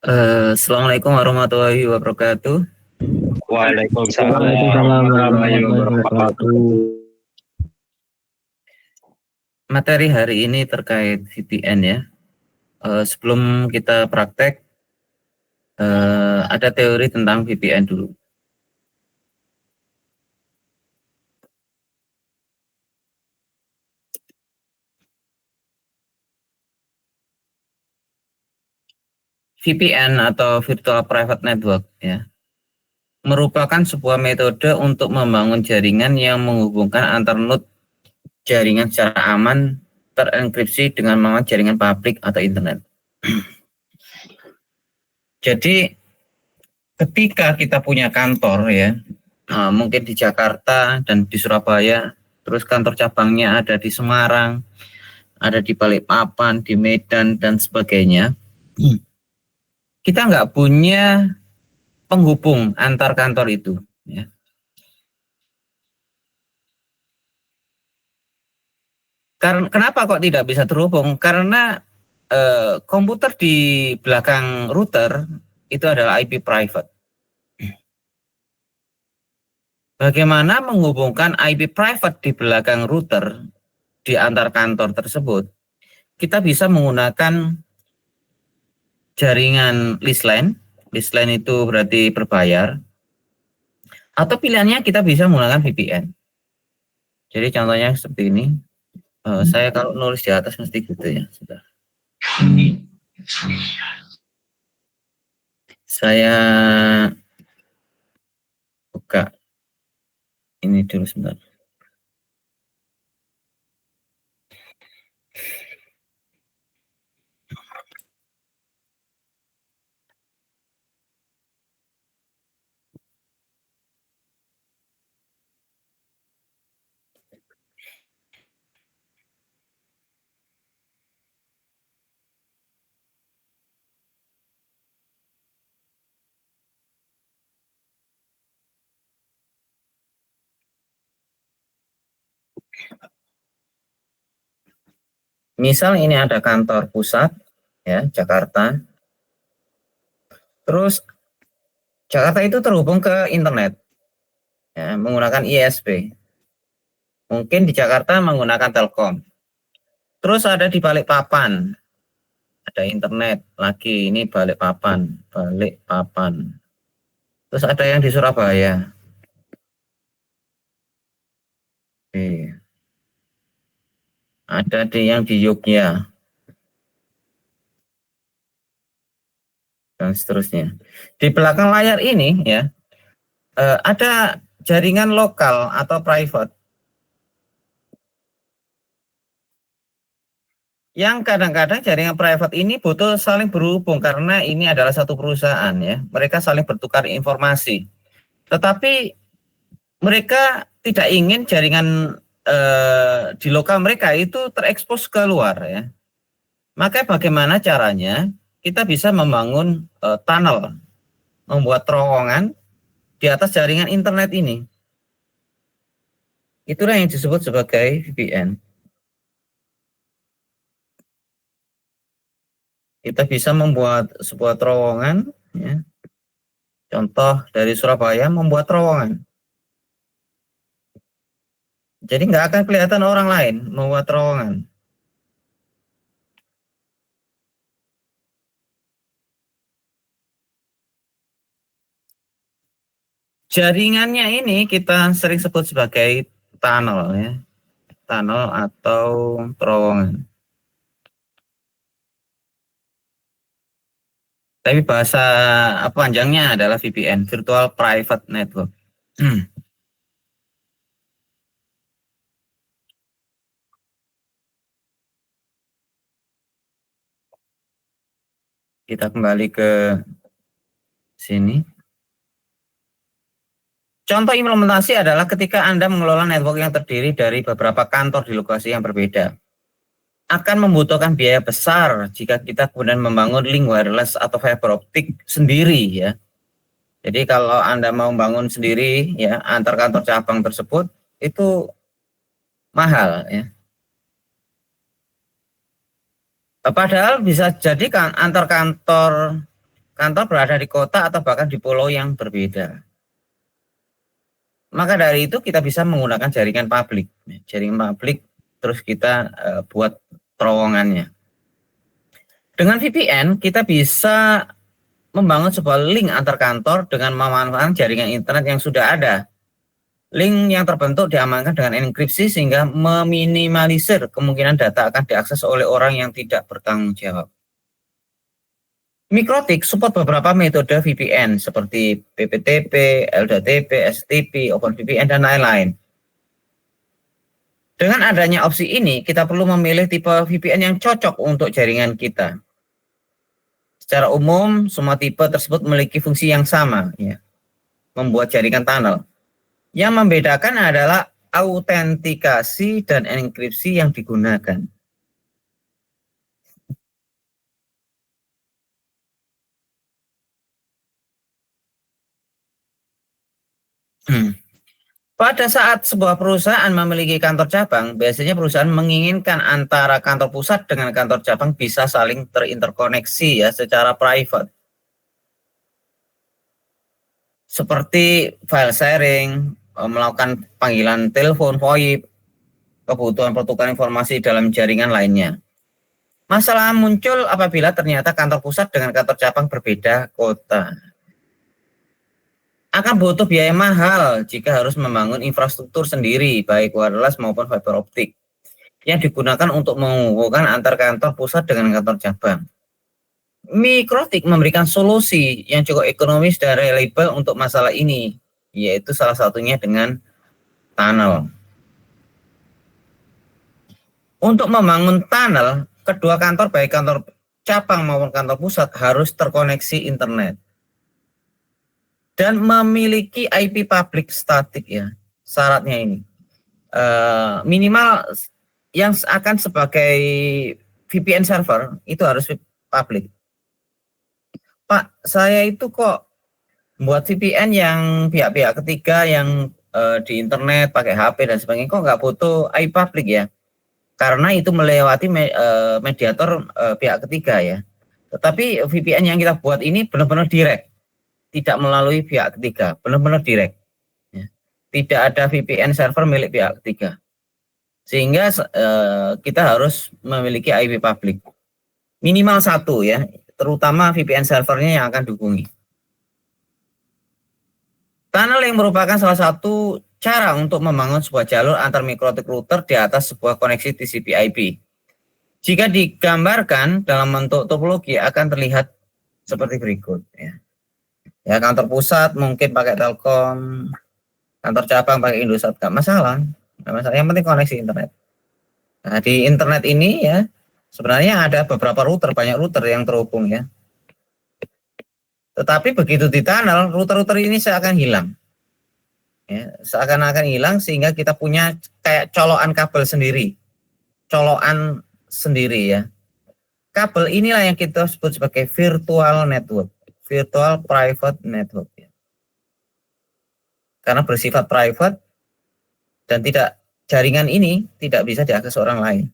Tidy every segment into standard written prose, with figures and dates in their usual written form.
Assalamualaikum warahmatullahi wabarakatuh. Waalaikumsalam warahmatullahi wabarakatuh. Materi hari ini terkait VPN ya. Sebelum kita praktek, ada teori tentang VPN dulu. VPN atau Virtual Private Network ya, merupakan sebuah metode untuk membangun jaringan yang menghubungkan antar node jaringan secara aman, terenkripsi dengan menggunakan jaringan publik atau internet. Jadi ketika kita punya kantor ya, mungkin di Jakarta dan di Surabaya, terus kantor cabangnya ada di Semarang, ada di Balikpapan, di Medan dan sebagainya, kita nggak punya penghubung antar kantor itu ya. Karena kenapa kok tidak bisa terhubung? Karena komputer di belakang router itu adalah IP private. Bagaimana menghubungkan IP private di belakang router di antar kantor tersebut? Kita bisa menggunakan jaringan lease-line. Lease-line itu berarti berbayar. Atau pilihannya kita bisa menggunakan VPN. Jadi contohnya seperti ini. Saya kalau nulis di atas mesti gitu ya. Sudah. Saya buka ini dulu sebentar. Misal ini ada kantor pusat ya, Jakarta. Terus Jakarta itu terhubung ke internet ya, menggunakan ISP. Mungkin di Jakarta menggunakan Telkom. Terus ada di Balikpapan, ada internet lagi, ini Balikpapan. Terus ada yang di Surabaya. Oke. Ada yang di Yogyakarta dan seterusnya. Di belakang layar ini ya, ada jaringan lokal atau private yang kadang-kadang jaringan private ini butuh saling berhubung karena ini adalah satu perusahaan ya, mereka saling bertukar informasi. Tetapi mereka tidak ingin jaringan di lokal mereka itu terekspos keluar ya. Maka bagaimana caranya? Kita bisa membangun tunnel, membuat terowongan di atas jaringan internet ini. Itulah yang disebut sebagai VPN. Kita bisa membuat sebuah terowongan ya. Contoh dari Surabaya membuat terowongan. Jadi nggak akan kelihatan orang lain membuat terowongan. Jaringannya ini kita sering sebut sebagai tunnel ya. Tunnel atau terowongan. Tapi bahasa panjangnya adalah VPN, Virtual Private Network. Kita kembali ke sini. Contoh implementasi adalah ketika Anda mengelola network yang terdiri dari beberapa kantor di lokasi yang berbeda. Akan membutuhkan biaya besar jika kita kemudian membangun link wireless atau fiber optik sendiri ya. Jadi kalau Anda mau membangun sendiri ya antar kantor cabang tersebut itu mahal ya. Padahal bisa jadi kan antar kantor berada di kota atau bahkan di pulau yang berbeda. Maka dari itu kita bisa menggunakan jaringan publik. Jaringan publik terus kita buat terowongannya. Dengan VPN kita bisa membangun sebuah link antar kantor dengan memanfaatkan jaringan internet yang sudah ada. Link yang terbentuk diamankan dengan enkripsi sehingga meminimalisir kemungkinan data akan diakses oleh orang yang tidak bertanggung jawab. Mikrotik support beberapa metode VPN seperti PPTP, LDTP, STP, OpenVPN, dan lain-lain. Dengan adanya opsi ini, kita perlu memilih tipe VPN yang cocok untuk jaringan kita. Secara umum, semua tipe tersebut memiliki fungsi yang sama, ya, membuat jaringan tunnel. Yang membedakan adalah autentikasi dan enkripsi yang digunakan. Pada saat sebuah perusahaan memiliki kantor cabang, biasanya perusahaan menginginkan antara kantor pusat dengan kantor cabang bisa saling terinterkoneksi ya secara private. Seperti file sharing, melakukan panggilan telepon, VoIP, kebutuhan pertukaran informasi dalam jaringan lainnya. Masalah muncul apabila ternyata kantor pusat dengan kantor cabang berbeda kota. Akan butuh biaya mahal jika harus membangun infrastruktur sendiri, baik wireless maupun fiber optik, yang digunakan untuk menghubungkan antar kantor pusat dengan kantor cabang. Mikrotik memberikan solusi yang cukup ekonomis dan reliable untuk masalah ini, yaitu salah satunya dengan tunnel. Untuk membangun tunnel, kedua kantor, baik kantor cabang maupun kantor pusat, harus terkoneksi internet dan memiliki IP public static ya. Syaratnya ini minimal yang akan sebagai VPN server itu harus public. Pak, saya itu kok buat VPN yang pihak-pihak ketiga yang di internet pakai HP dan sebagainya, kok nggak butuh IP public ya? Karena itu melewati mediator pihak ketiga ya. Tetapi VPN yang kita buat ini benar-benar direct, tidak melalui pihak ketiga, benar-benar direct. Ya. Tidak ada VPN server milik pihak ketiga. Sehingga kita harus memiliki IP public. Minimal satu ya, terutama VPN servernya yang akan dihubungi. Tunnel yang merupakan salah satu cara untuk membangun sebuah jalur antar mikrotik router di atas sebuah koneksi TCP/IP. Jika digambarkan dalam bentuk topologi akan terlihat seperti berikut. Ya, kantor pusat mungkin pakai Telkom, kantor cabang pakai Indosat, nggak masalah. Yang penting koneksi internet. Nah, di internet ini ya sebenarnya ada beberapa router, banyak router yang terhubung ya. Tetapi begitu di tunnel, router-router ini seakan hilang. Ya, seakan-akan hilang sehingga kita punya kayak colokan kabel sendiri. Colokan sendiri ya. Kabel inilah yang kita sebut sebagai virtual network, virtual private network ya. Karena bersifat private dan tidak, jaringan ini tidak bisa diakses orang lain.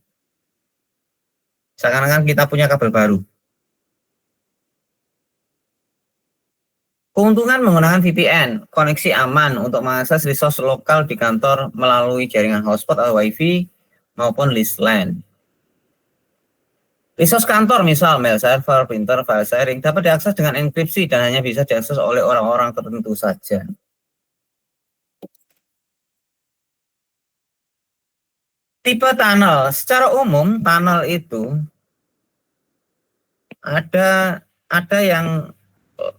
Seakan-akan kita punya kabel baru. Keuntungan menggunakan VPN, koneksi aman untuk mengakses resource lokal di kantor melalui jaringan hotspot atau WiFi maupun list LAN. Resource kantor misal mail server, printer, file sharing dapat diakses dengan enkripsi dan hanya bisa diakses oleh orang-orang tertentu saja. Tipe tunnel, secara umum tunnel itu ada yang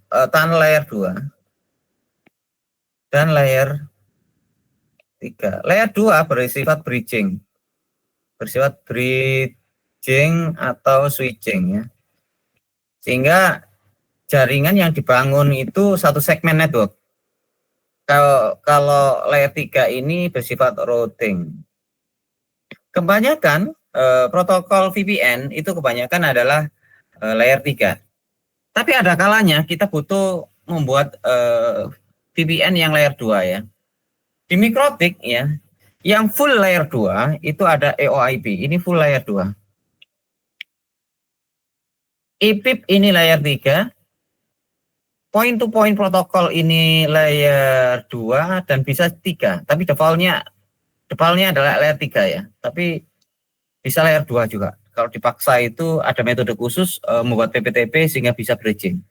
tunnel layer 2 dan layer 3. Layer 2 bersifat bridging. Bersifat bridging atau switching ya. Sehingga jaringan yang dibangun itu satu segmen network. Kalau layer 3 ini bersifat routing. Kebanyakan protokol VPN itu kebanyakan adalah layer 3. Tapi ada kalanya kita butuh membuat VPN yang layer 2 ya. Di Mikrotik ya, yang full layer 2 itu ada EOIP, ini full layer 2. IPIP ini layer 3, point to point protokol ini layer 2 dan bisa 3, tapi defaultnya adalah layer 3 ya, tapi bisa layer 2 juga. Kalau dipaksa itu ada metode khusus membuat PPTP sehingga bisa bridging.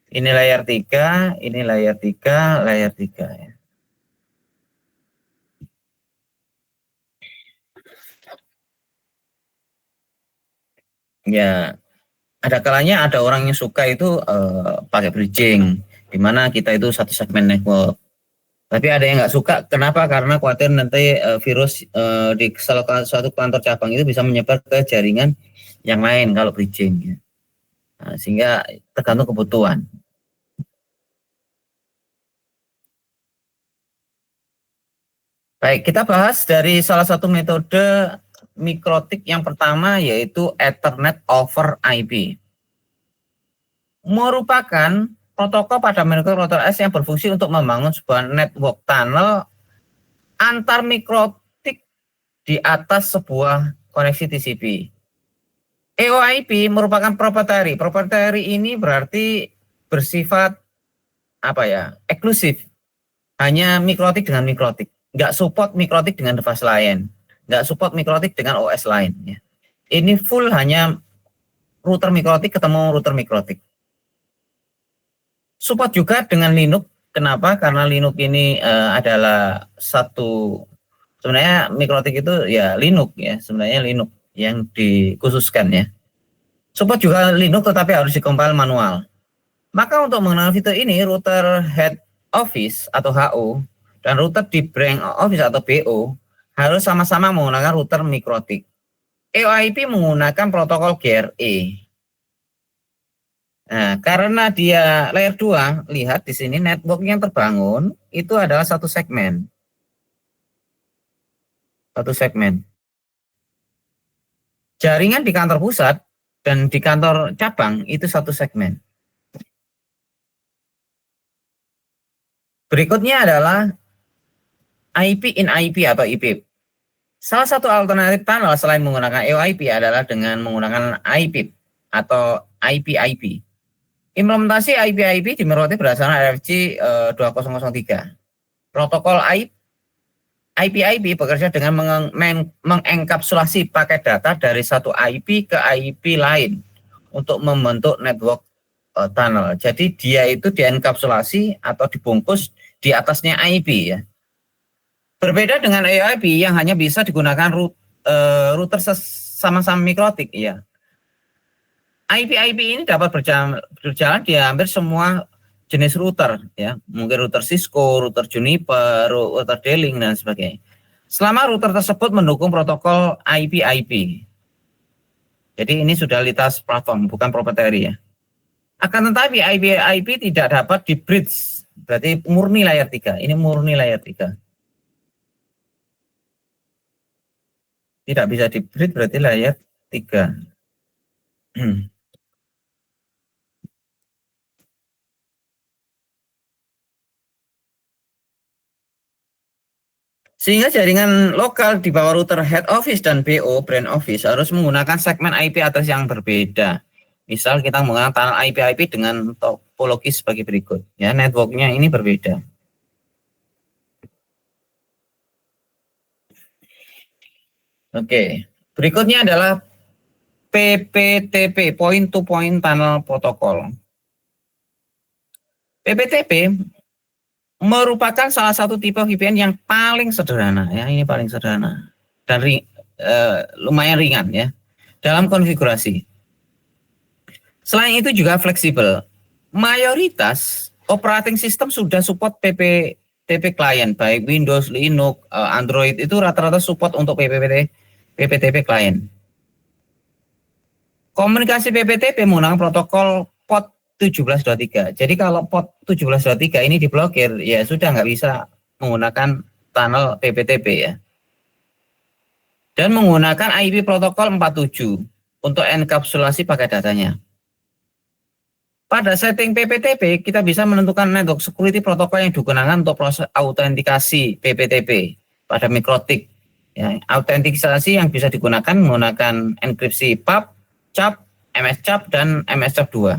Ini layer 3, ini layer 3, layer 3 ya. Ya, ada kalanya ada orang yang suka itu pakai bridging, di mana kita itu satu segmen network. Tapi ada yang nggak suka, kenapa? Karena khawatir nanti virus di suatu kantor cabang itu bisa menyebar ke jaringan yang lain kalau bridging. Ya. Nah, sehingga tergantung kebutuhan. Baik, kita bahas dari salah satu metode mikrotik yang pertama yaitu Ethernet over IP. Merupakan protokol pada mikrorouter S yang berfungsi untuk membangun sebuah network tunnel antar mikrotik di atas sebuah koneksi TCP. EOIP merupakan proprietary. Proprietary ini berarti bersifat eksklusif. Hanya mikrotik dengan mikrotik. Nggak support mikrotik dengan device lain. Nggak support mikrotik dengan OS lain. Ya. Ini full hanya router mikrotik ketemu router mikrotik. Support juga dengan Linux. Kenapa? Karena Linux ini adalah satu, sebenarnya mikrotik itu ya Linux ya, sebenarnya Linux yang dikhususkan ya. Support juga Linux tetapi harus dikompil manual. Maka untuk mengenal fitur ini, router head office atau HO dan router di branch office atau BO harus sama-sama menggunakan router mikrotik. EOIP menggunakan protokol GRE. Nah, karena dia layer 2, lihat di sini network yang terbangun itu adalah satu segmen. Satu segmen. Jaringan di kantor pusat dan di kantor cabang itu satu segmen. Berikutnya adalah IP in IP atau IPIP. Salah satu alternatif tunnel selain menggunakan EOIP adalah dengan menggunakan IPIP atau IP-IP. Implementasi IP-IP dimengerti berdasarkan RFC 2003. Protokol IP-IP bekerja dengan mengenkapsulasi paket data dari satu IP ke IP lain untuk membentuk network tunnel. Jadi dia itu dienkapsulasi atau dibungkus di atasnya IP ya. Berbeda dengan EIP yang hanya bisa digunakan router sama-sama mikrotik ya. IP-IP ini dapat berjalan di hampir semua jenis router ya, mungkin router Cisco, router Juniper, router D-Link dan sebagainya. Selama router tersebut mendukung protokol IP-IP. Jadi ini sudah lintas platform, bukan proprietary ya. Akan tetapi IP-IP tidak dapat di-bridge, berarti murni layer 3. Ini murni layer 3. Tidak bisa di-bridge berarti layer 3. Sehingga jaringan lokal di bawah router head office dan BO, brand office, harus menggunakan segmen IP address yang berbeda. Misal kita menggunakan tunnel IP-IP dengan topologi sebagai berikut. Ya, networknya ini berbeda. Oke, berikutnya adalah PPTP, Point to Point Tunnel Protocol. PPTP merupakan salah satu tipe VPN yang paling sederhana ya, ini paling sederhana dan lumayan ringan ya dalam konfigurasi. Selain itu juga fleksibel. Mayoritas operating system sudah support PPTP client, baik Windows, Linux, Android itu rata-rata support untuk PPTP client. Komunikasi PPTP menggunakan protokol port 1723. Jadi kalau port 1723 ini diblokir, ya sudah nggak bisa menggunakan tunnel PPTP ya. Dan menggunakan IP protokol 47 untuk enkapsulasi paket datanya. Pada setting PPTP, kita bisa menentukan network security protokol yang digunakan untuk proses autentikasi PPTP pada mikrotik. Ya, autentikasi yang bisa digunakan menggunakan enkripsi PUB, CAP, MSCAP dan MSCAP 2.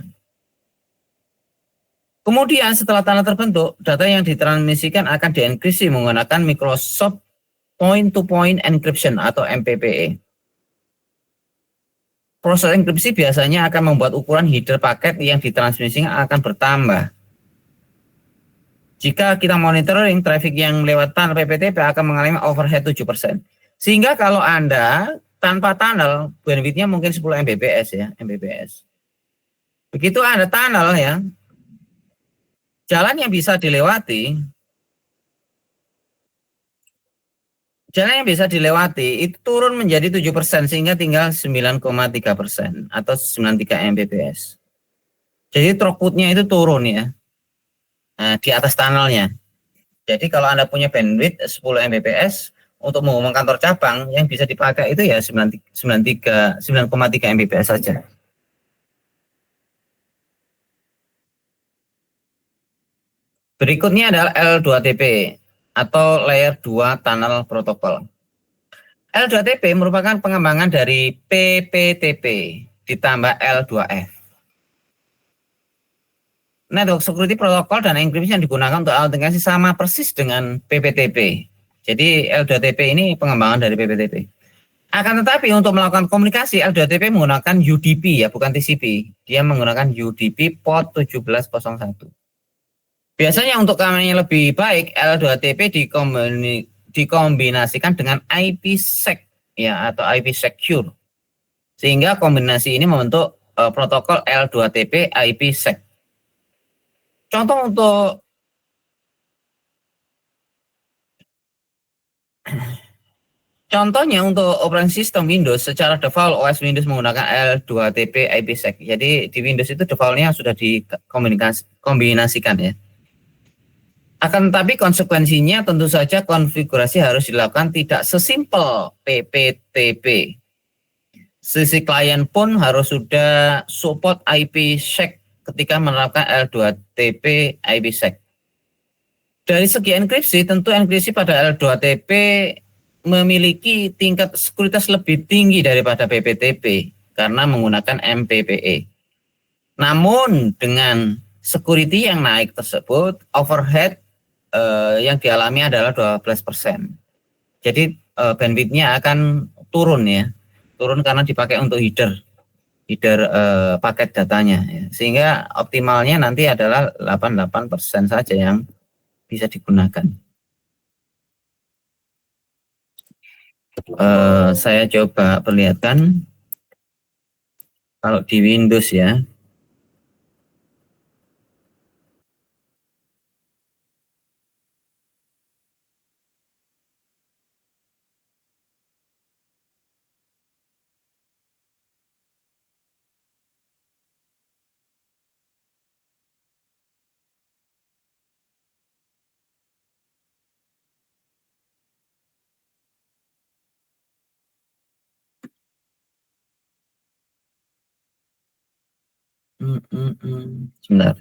Kemudian setelah tunnel terbentuk, data yang ditransmisikan akan dienkripsi menggunakan Microsoft Point-to-Point Encryption atau MPPE. Proses enkripsi biasanya akan membuat ukuran header paket yang ditransmisikan akan bertambah. Jika kita monitoring traffic yang lewat tunnel PPTP akan mengalami overhead 7%. Sehingga kalau Anda tanpa tunnel, bandwidth-nya mungkin 10 Mbps ya, Mbps. Begitu Anda tunnel ya, jalan yang bisa dilewati itu turun menjadi 7% sehingga tinggal 9,3% atau 93 Mbps. Jadi throughput-nya itu turun ya. Nah, di atas tunnelnya. Jadi kalau Anda punya bandwidth 10 Mbps untuk menghubungkan kantor cabang yang bisa dipakai itu ya 9,3 Mbps saja. Berikutnya adalah L2TP atau Layer 2 Tunnel Protocol. L2TP merupakan pengembangan dari PPTP ditambah L2F. Network Security Protocol dan enkripsi yang digunakan untuk autentikasi sama persis dengan PPTP. Jadi L2TP ini pengembangan dari PPTP. Akan tetapi untuk melakukan komunikasi L2TP menggunakan UDP ya, bukan TCP. Dia menggunakan UDP port 1701. Biasanya untuk keamanan yang lebih baik, L2TP dikombinasikan dengan IPsec ya atau IP Secure. Sehingga kombinasi ini membentuk protokol L2TP IPsec. Contohnya untuk operasi sistem Windows secara default OS Windows menggunakan L2TP IPsec. Jadi di Windows itu defaultnya sudah dikombinasikan ya. Akan tetapi konsekuensinya tentu saja konfigurasi harus dilakukan tidak sesimpel PPTP. Sisi klien pun harus sudah support IPsec ketika menerapkan L2TP IPsec. Dari segi enkripsi, tentu enkripsi pada L2TP memiliki tingkat sekuritas lebih tinggi daripada PPTP karena menggunakan MPPE. Namun dengan security yang naik tersebut, overhead yang dialami adalah 12%. Jadi bandwidth-nya akan turun ya. Turun karena dipakai untuk header paket datanya ya. Sehingga optimalnya nanti adalah 88% saja yang bisa digunakan. Saya coba perlihatkan kalau di Windows ya. Sebentar.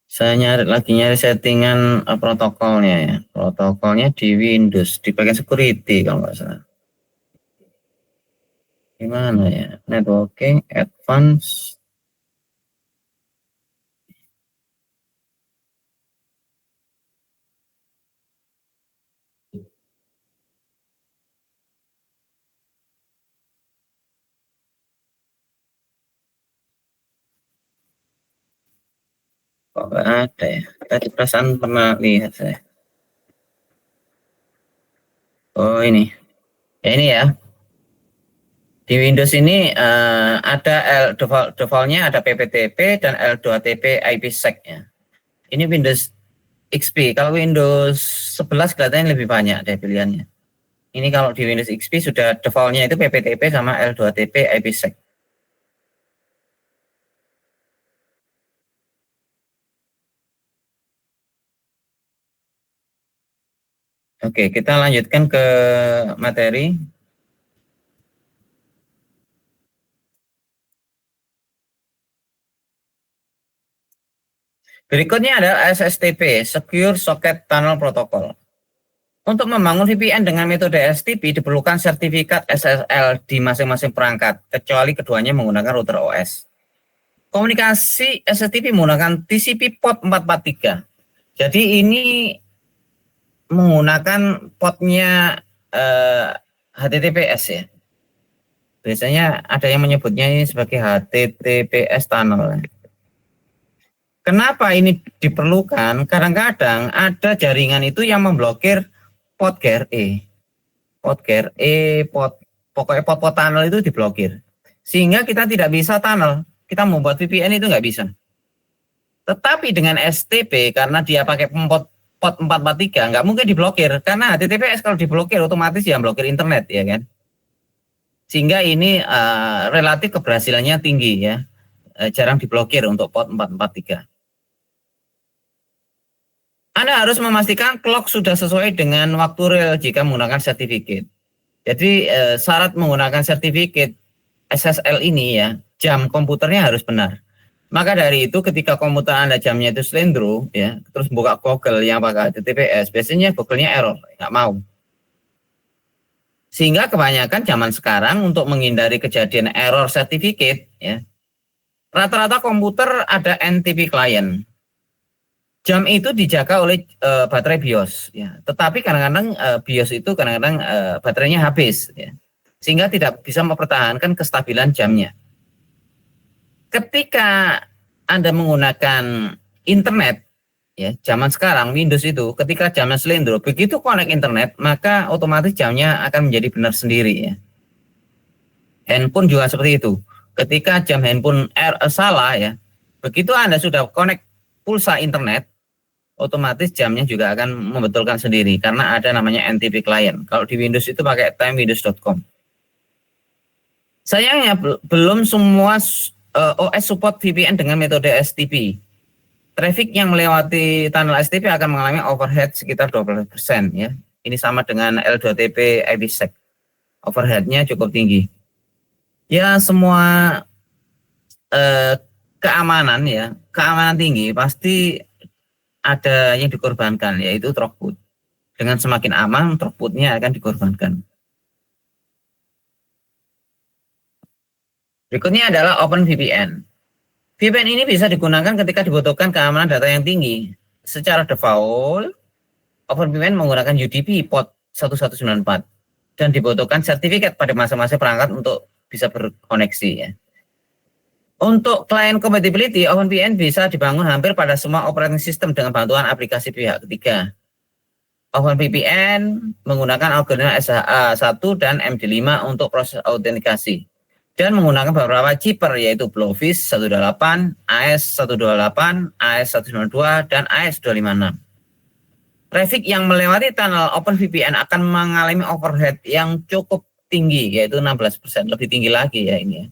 Saya nyari settingan protokolnya ya. Protokolnya di Windows, di bagian security kalau nggak salah. Gimana ya? Networking, advance. Kok nggak ada ya? Tadi perasaan pernah lihat saya. Oh ini. Ya ini ya. Di Windows ini ada defaultnya ada PPTP dan L2TP IPsec ya. Ini Windows XP. Kalau Windows 11 kelihatannya lebih banyak deh pilihannya. Ini kalau di Windows XP sudah defaultnya itu PPTP sama L2TP IPsec. Oke, kita lanjutkan ke materi. Berikutnya adalah SSTP, Secure Socket Tunnel Protocol. Untuk membangun VPN dengan metode STP diperlukan sertifikat SSL di masing-masing perangkat, kecuali keduanya menggunakan router OS. Komunikasi SSTP menggunakan TCP port 443. Jadi ini menggunakan portnya HTTPS ya. Biasanya ada yang menyebutnya ini sebagai HTTPS tunnel. Kenapa ini diperlukan? Kadang-kadang ada jaringan itu yang memblokir port GRE. Pokoknya port tunnel itu diblokir. Sehingga kita tidak bisa tunnel. Kita membuat VPN itu nggak bisa. Tetapi dengan STP, karena dia pakai port 443, nggak mungkin diblokir. Karena HTTPS kalau diblokir, otomatis ya blokir internet, ya kan? Sehingga ini relatif keberhasilannya tinggi ya. Jarang diblokir untuk port 443. Anda harus memastikan clock sudah sesuai dengan waktu real jika menggunakan sertifikat. Jadi syarat menggunakan sertifikat SSL ini ya, jam komputernya harus benar. Maka dari itu ketika komputer Anda jamnya itu slendro ya, terus buka Google yang pakai HTTPS, biasanya Google-nya error, nggak mau. Sehingga kebanyakan zaman sekarang untuk menghindari kejadian error sertifikat ya, rata-rata komputer ada NTP client. Jam itu dijaga oleh baterai BIOS ya. Tetapi kadang-kadang BIOS itu kadang-kadang baterainya habis ya. Sehingga tidak bisa mempertahankan kestabilan jamnya. Ketika Anda menggunakan internet ya, zaman sekarang Windows itu ketika jamnya slendro, begitu connect internet, maka otomatis jamnya akan menjadi benar sendiri ya. Handphone juga seperti itu. Ketika jam handphone salah ya, begitu Anda sudah connect pulsa internet, otomatis jamnya juga akan membetulkan sendiri karena ada namanya NTP client. Kalau di Windows itu pakai timewindows.com. Sayangnya belum semua OS support VPN dengan metode STP. Traffic yang melewati tunnel STP akan mengalami overhead sekitar 12% ya. Ini sama dengan L2TP IPsec. Overheadnya cukup tinggi. Ya semua keamanan ya, keamanan tinggi pasti ada yang dikorbankan, yaitu throughput. Dengan semakin aman, throughputnya akan dikorbankan. Berikutnya adalah OpenVPN. VPN ini bisa digunakan ketika dibutuhkan keamanan data yang tinggi. Secara default, OpenVPN menggunakan UDP port 1194 dan dibutuhkan sertifikat pada masing-masing perangkat untuk bisa berkoneksi ya. Untuk client compatibility, OpenVPN bisa dibangun hampir pada semua operating system dengan bantuan aplikasi pihak ketiga. OpenVPN menggunakan algoritma SHA-1 dan MD5 untuk proses autentikasi dan menggunakan beberapa keeper yaitu Blowfish 128, AS128, AS192, dan AS256. Traffic yang melewati tunnel OpenVPN akan mengalami overhead yang cukup tinggi yaitu 16%, lebih tinggi lagi ya ini ya.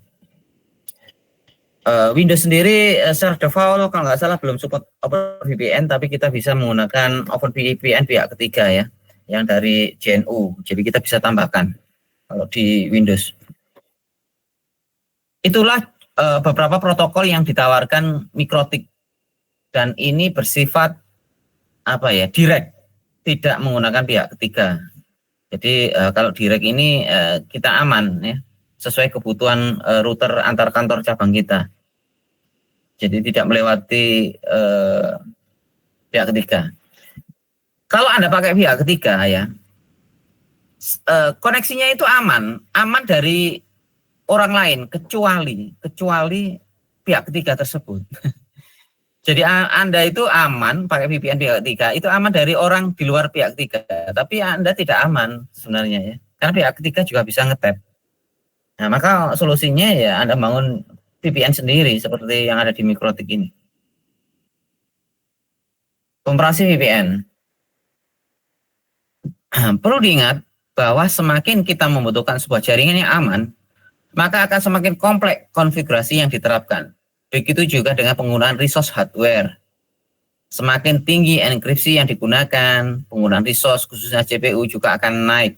Windows sendiri secara default kalau nggak salah belum support OpenVPN, tapi kita bisa menggunakan OpenVPN pihak ketiga ya, yang dari JNU. Jadi kita bisa tambahkan kalau di Windows. Itulah beberapa protokol yang ditawarkan Mikrotik dan ini bersifat apa ya, direct, tidak menggunakan pihak ketiga. Jadi kalau direct ini kita aman ya, sesuai kebutuhan router antar kantor cabang kita. Jadi tidak melewati pihak ketiga. Kalau Anda pakai pihak ketiga ya, koneksinya itu aman dari orang lain kecuali pihak ketiga tersebut. Jadi Anda itu aman pakai VPN pihak ketiga, itu aman dari orang di luar pihak ketiga, tapi Anda tidak aman sebenarnya ya, karena pihak ketiga juga bisa ngetap. Nah, maka solusinya ya Anda bangun VPN sendiri seperti yang ada di Mikrotik ini. Komparasi VPN. Perlu diingat bahwa semakin kita membutuhkan sebuah jaringan yang aman, maka akan semakin kompleks konfigurasi yang diterapkan. Begitu juga dengan penggunaan resource hardware. Semakin tinggi enkripsi yang digunakan, penggunaan resource khususnya CPU juga akan naik.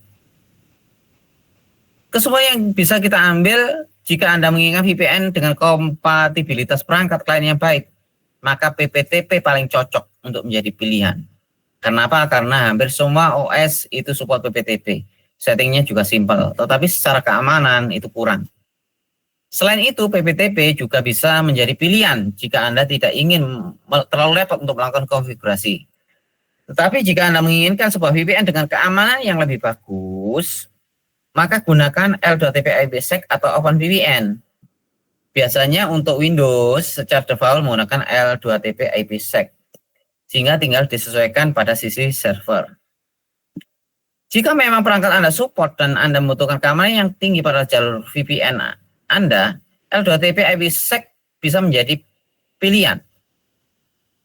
Kesimpulan yang bisa kita ambil, jika Anda mengingat VPN dengan kompatibilitas perangkat klien yang baik, maka PPTP paling cocok untuk menjadi pilihan. Kenapa? Karena hampir semua OS itu support PPTP. Settingnya juga simpel, tetapi secara keamanan itu kurang. Selain itu, PPTP juga bisa menjadi pilihan jika Anda tidak ingin terlalu repot untuk melakukan konfigurasi. Tetapi jika Anda menginginkan sebuah VPN dengan keamanan yang lebih bagus, maka gunakan L2TP IPsec atau OpenVPN. Biasanya untuk Windows secara default menggunakan L2TP IPsec, sehingga tinggal disesuaikan pada sisi server. Jika memang perangkat Anda support dan Anda membutuhkan keamanan yang tinggi pada jalur VPN Anda, L2TP IPsec bisa menjadi pilihan.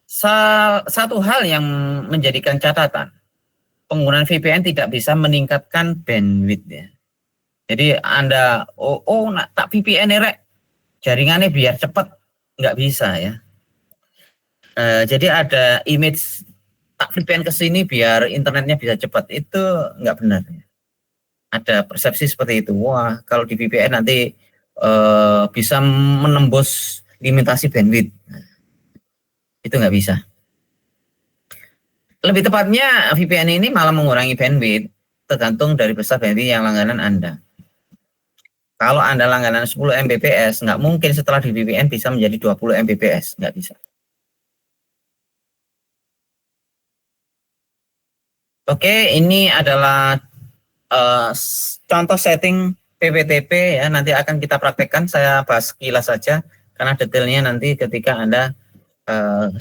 Satu hal yang menjadikan catatan, penggunaan VPN tidak bisa meningkatkan bandwidth ya. Jadi Anda, tak VPN rek, jaringannya biar cepat, nggak bisa ya. Jadi ada image tak VPN ke sini biar internetnya bisa cepat, itu nggak benar. Ada persepsi seperti itu. Wah, kalau di VPN nanti bisa menembus limitasi bandwidth. Itu nggak bisa. Lebih tepatnya VPN ini malah mengurangi bandwidth tergantung dari besar bandwidth yang langganan Anda. Kalau Anda langganan 10 Mbps, nggak mungkin setelah di VPN bisa menjadi 20 Mbps, nggak bisa. Oke, ini adalah contoh setting PPTP ya, nanti akan kita praktekkan, saya bahas sekilas saja, karena detailnya nanti ketika Anda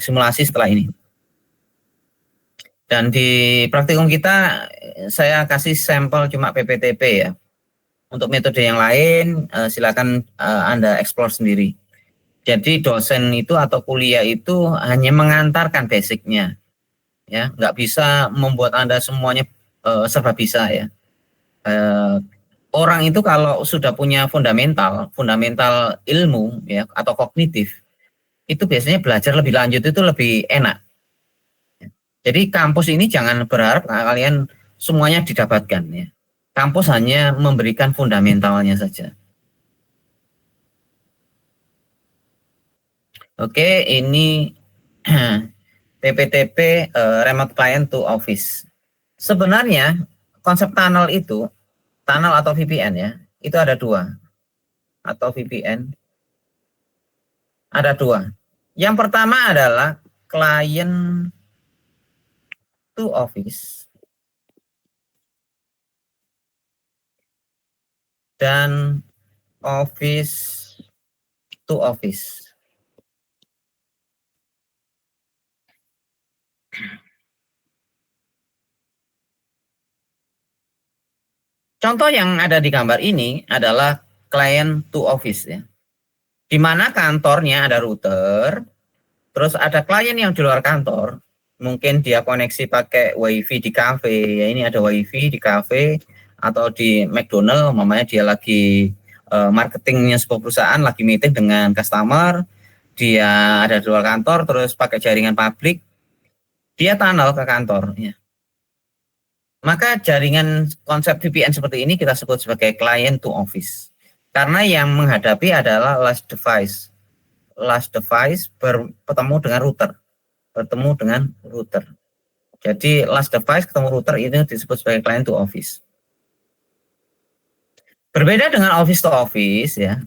simulasi setelah ini. Dan di praktikum kita, saya kasih sampel cuma PPTP ya. Untuk metode yang lain, silakan Anda explore sendiri. Jadi dosen itu atau kuliah itu hanya mengantarkan basicnya. Ya, nggak bisa membuat Anda semuanya serba bisa ya. Orang itu kalau sudah punya fundamental ilmu ya atau kognitif, itu biasanya belajar lebih lanjut itu lebih enak. Jadi kampus ini jangan berharap kalian semuanya didapatkan ya. Kampus hanya memberikan fundamentalnya saja. Oke, ini PPTP Remote Client to Office. Sebenarnya konsep tunnel itu, tunnel atau VPN ya, itu ada dua. Atau VPN, ada dua. Yang pertama adalah client to office. Dan office to office. Contoh yang ada di gambar ini adalah client to office ya. Di mana kantornya ada router, terus ada klien yang di luar kantor, mungkin dia koneksi pakai wifi di cafe, ya ini ada wifi di cafe, atau di McDonald, mamanya dia lagi marketingnya sebuah perusahaan, lagi meeting dengan customer, dia ada di luar kantor, terus pakai jaringan publik, dia tunnel ke kantor. Ya. Maka jaringan konsep VPN seperti ini kita sebut sebagai client to office. Karena yang menghadapi adalah last device. Last device bertemu dengan router. Jadi last device ketemu router ini disebut sebagai client to office. Berbeda dengan office to office ya.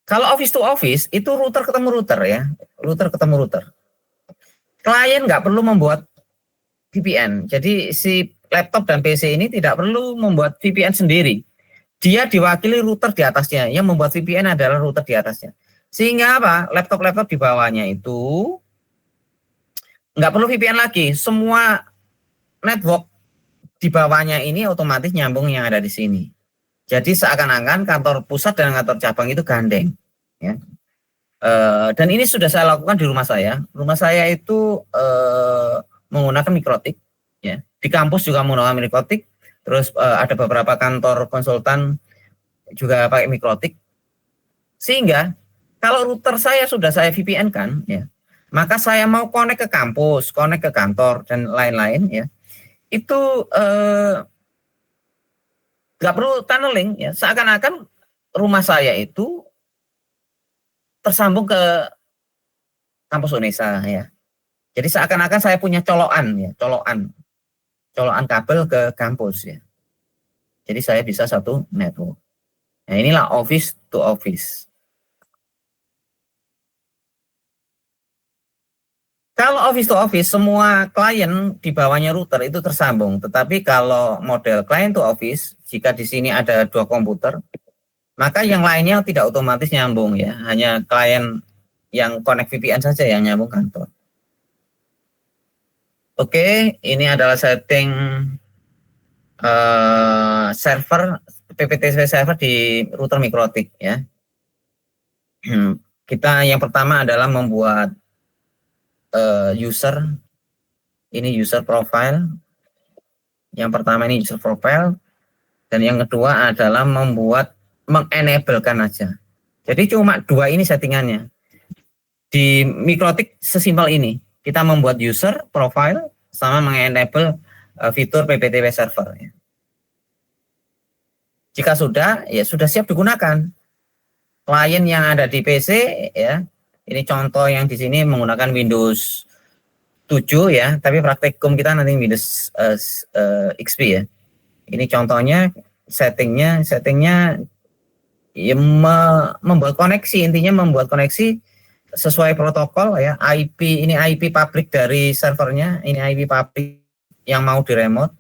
Kalau office to office itu router ketemu router ya. Router ketemu router. Klien nggak perlu membuat VPN. Jadi si laptop dan PC ini tidak perlu membuat VPN sendiri. Dia diwakili router di atasnya. Yang membuat VPN adalah router di atasnya. Sehingga apa? Laptop-laptop di bawahnya itu nggak perlu VPN lagi. Semua network di bawahnya ini otomatis nyambung yang ada di sini. Jadi seakan-akan kantor pusat dan kantor cabang itu gandeng. Ya. Dan ini sudah saya lakukan di rumah saya. Rumah saya itu menggunakan mikrotik, ya. Di kampus juga menggunakan mikrotik. Terus ada beberapa kantor konsultan juga pakai mikrotik. Sehingga kalau router saya sudah saya VPN kan, ya, maka saya mau connect ke kampus, connect ke kantor dan lain-lain, ya, itu nggak perlu tunneling, ya. Seakan-akan rumah saya itu tersambung ke kampus Unesa, ya. Jadi seakan-akan saya punya colokan, ya, colokan kabel ke kampus, ya. Jadi saya bisa satu network. Nah, inilah office to office. Kalau office to office, semua klien di bawahnya router itu tersambung. Tetapi kalau model client to office, jika di sini ada 2 komputer, maka yang lainnya tidak otomatis nyambung, ya. Hanya klien yang connect VPN saja yang nyambung kantor. Oke, ini adalah setting server PPTP server di router mikrotik, ya. Kita yang pertama adalah membuat user. Ini user profile. Yang pertama ini user profile, dan yang kedua adalah mengenablekan aja. Jadi cuma 2 ini settingannya. Di mikrotik sesimpel ini, kita membuat user profile sama mengenable fitur PPTP server, ya. Jika sudah, ya sudah siap digunakan. Klien yang ada di PC, ya, ini contoh yang di sini menggunakan Windows 7, ya, tapi praktikum kita nanti Windows XP, ya. Ini contohnya settingnya ya, membuat koneksi, intinya membuat koneksi sesuai protokol, ya. Ini IP public dari servernya, ini IP public yang mau di remote.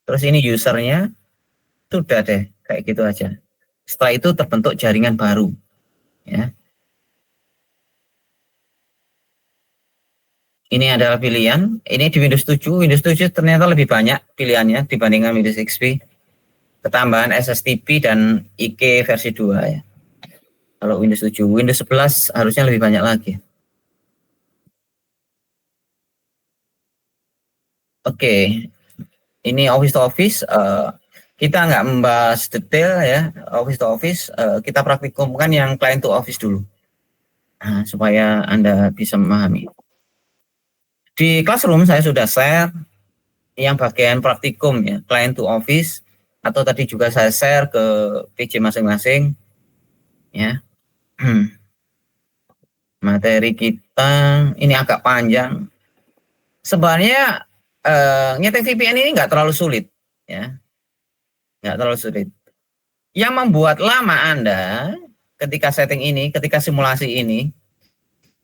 Terus ini usernya, sudah deh, kayak gitu aja. Setelah itu terbentuk jaringan baru, ya. Ini adalah pilihan. Ini di Windows 7. Windows 7 ternyata lebih banyak pilihannya dibandingkan Windows XP. Ketambahan SSTP dan IK versi 2, ya. Kalau Windows 7, Windows 11 harusnya lebih banyak lagi. Oke. Ini office to office. Kita nggak membahas detail, ya. Office to office, kita praktikumkan yang client to office dulu. Nah, supaya Anda bisa memahami. Di Classroom saya sudah share yang bagian praktikum, ya, client to office, atau tadi juga saya share ke PC masing-masing, ya. Materi kita ini agak panjang. Sebenarnya nyeting VPN ini nggak terlalu sulit, ya, nggak terlalu sulit. Yang membuat lama Anda ketika setting ini, ketika simulasi ini,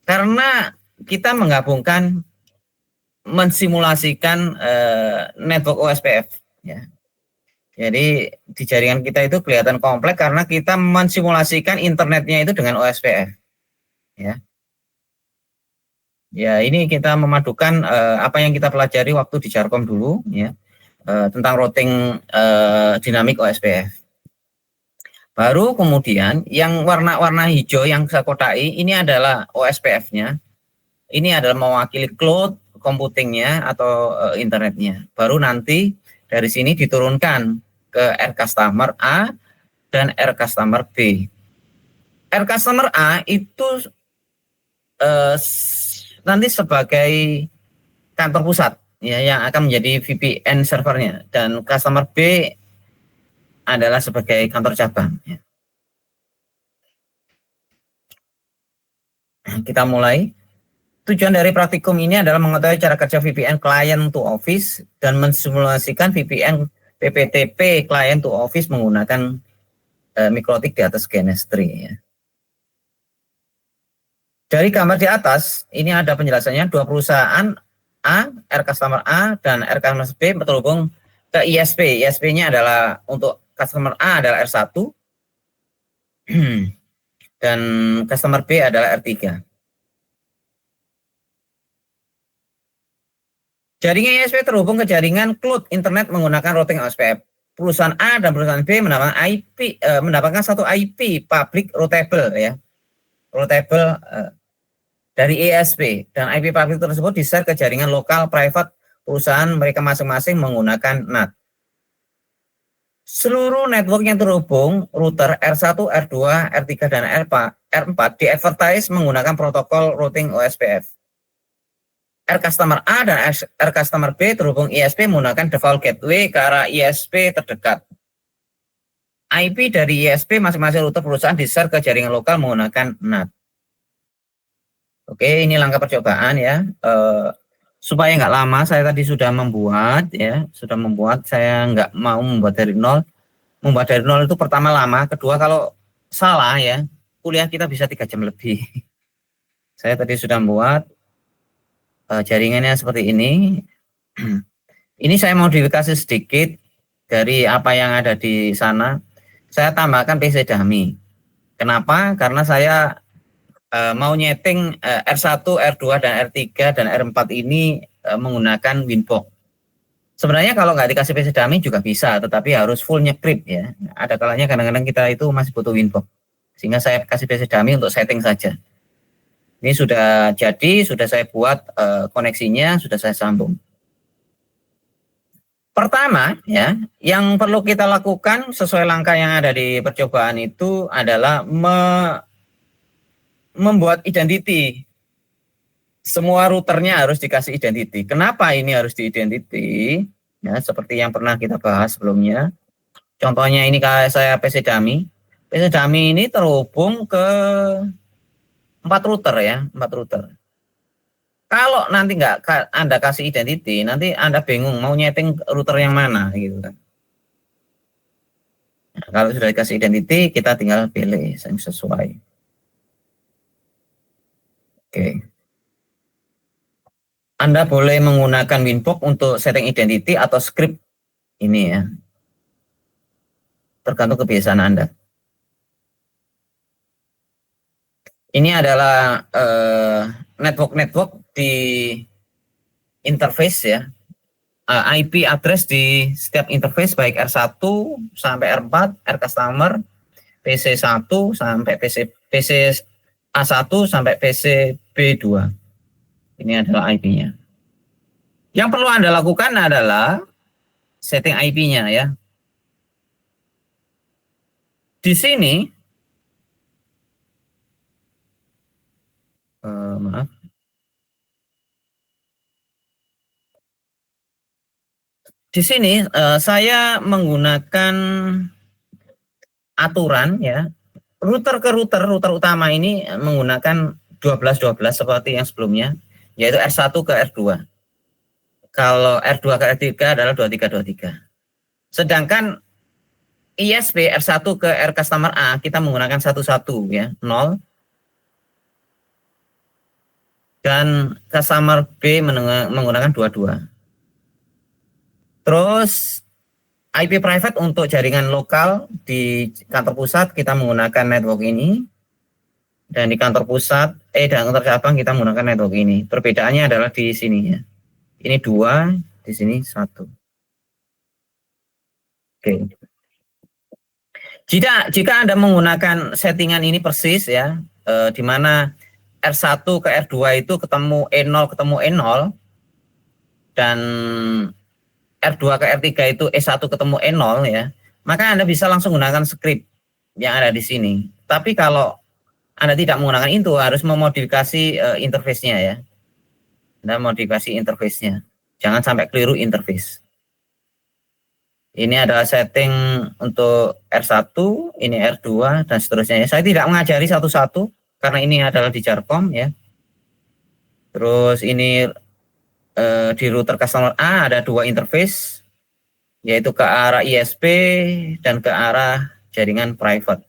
karena kita mensimulasikan network OSPF, ya. Jadi di jaringan kita itu kelihatan kompleks karena kita mensimulasikan internetnya itu dengan OSPF, ya. Ya, ini kita memadukan apa yang kita pelajari waktu di Jarkom dulu, ya, tentang routing dinamik OSPF. Baru kemudian yang warna-warna hijau yang saya kodai ini adalah OSPF-nya. Ini adalah mewakili cloud computingnya atau internetnya. Baru nanti dari sini diturunkan ke R customer A dan R customer B. R customer A itu nanti sebagai kantor pusat, ya, yang akan menjadi VPN servernya, dan customer B adalah sebagai kantor cabang, ya. Kita mulai. Tujuan dari praktikum ini adalah mengetahui cara kerja VPN client to office dan mensimulasikan VPN PPTP client to office menggunakan mikrotik di atas GNS3, ya. Dari gambar di atas, ini ada penjelasannya. 2 perusahaan A, R customer A dan R customer B terhubung ke ISP. ISP-nya adalah untuk customer A adalah R1 dan customer B adalah R3. Jaringan ISP terhubung ke jaringan cloud internet menggunakan routing OSPF. Perusahaan A dan perusahaan B mendapatkan satu IP public routable, ya. routable dari ISP, dan IP public tersebut di-share ke jaringan lokal private perusahaan mereka masing-masing menggunakan NAT. Seluruh network yang terhubung router R1, R2, R3, dan R4 di-advertise menggunakan protokol routing OSPF. R customer A dan R customer B terhubung ISP menggunakan default gateway ke arah ISP terdekat. IP dari ISP masing-masing router perusahaan di-share ke jaringan lokal menggunakan NAT. Oke, ini langkah percobaan ya. Supaya nggak lama, saya tadi sudah membuat ya, saya nggak mau membuat dari nol. Membuat dari nol itu pertama lama, kedua kalau salah ya, kuliah kita bisa 3 jam lebih. Saya tadi sudah membuat jaringannya seperti ini. Ini saya modifikasi sedikit dari apa yang ada di sana. Saya tambahkan PC dummy. Kenapa? Karena saya mau nyeting R1, R2, dan R3, dan R4 ini menggunakan Winbox. Sebenarnya kalau nggak dikasih PC dummy juga bisa, tetapi harus full nyekrip ya. Ada kalanya kadang-kadang kita itu masih butuh Winbox. Sehingga saya kasih PC dummy untuk setting saja. Ini sudah jadi, sudah saya buat koneksinya, sudah saya sambung. Pertama ya, yang perlu kita lakukan sesuai langkah yang ada di percobaan itu adalah membuat identity. Semua routernya harus dikasih identity. Kenapa ini harus di-identity? Ya, seperti yang pernah kita bahas sebelumnya. Contohnya ini kayak saya PC dummy. PC dummy ini terhubung ke 4 router ya, 4 router. Kalau nanti nggak Anda kasih identity, nanti Anda bingung mau nyeting router yang mana gitu kan. Nah, kalau sudah dikasih identity, kita tinggal pilih yang sesuai. Oke. Anda boleh menggunakan Winbox untuk setting identity atau script ini ya. Tergantung kebiasaan Anda. Ini adalah network di interface ya. IP address di setiap interface baik R1 sampai R4, R customer, PC1 sampai PC A1 sampai PC B2. Ini adalah IP-nya. Yang perlu Anda lakukan adalah setting IP-nya ya. Di sini maaf. Di sini saya menggunakan aturan ya. Router ke router utama ini menggunakan 12-12 seperti yang sebelumnya, yaitu R1 ke R2. Kalau R2 ke R3 adalah 2323. Sedangkan ISP R1 ke R customer A kita menggunakan 11 ya, 0. Dan customer B menggunakan 22. Terus IP private untuk jaringan lokal di kantor pusat kita menggunakan network ini, dan di kantor pusat dan kantor cabang kita menggunakan network ini. Perbedaannya adalah di sini ya. Ini 2, di sini 1. Oke. Jika Anda menggunakan settingan ini persis ya, di mana R1 ke R2 itu ketemu E0 ketemu E0, dan R2 ke R3 itu E1 ketemu E0 ya, maka Anda bisa langsung menggunakan script yang ada di sini. Tapi kalau Anda tidak menggunakan itu, harus memodifikasi interface-nya ya. Anda modifikasi interface-nya. Jangan sampai keliru interface. Ini adalah setting untuk R1, ini R2, dan seterusnya. Saya tidak mengajari satu-satu, karena ini adalah di Jarcom ya. Terus ini di router customer A ada 2 interface, yaitu ke arah ISP dan ke arah jaringan private.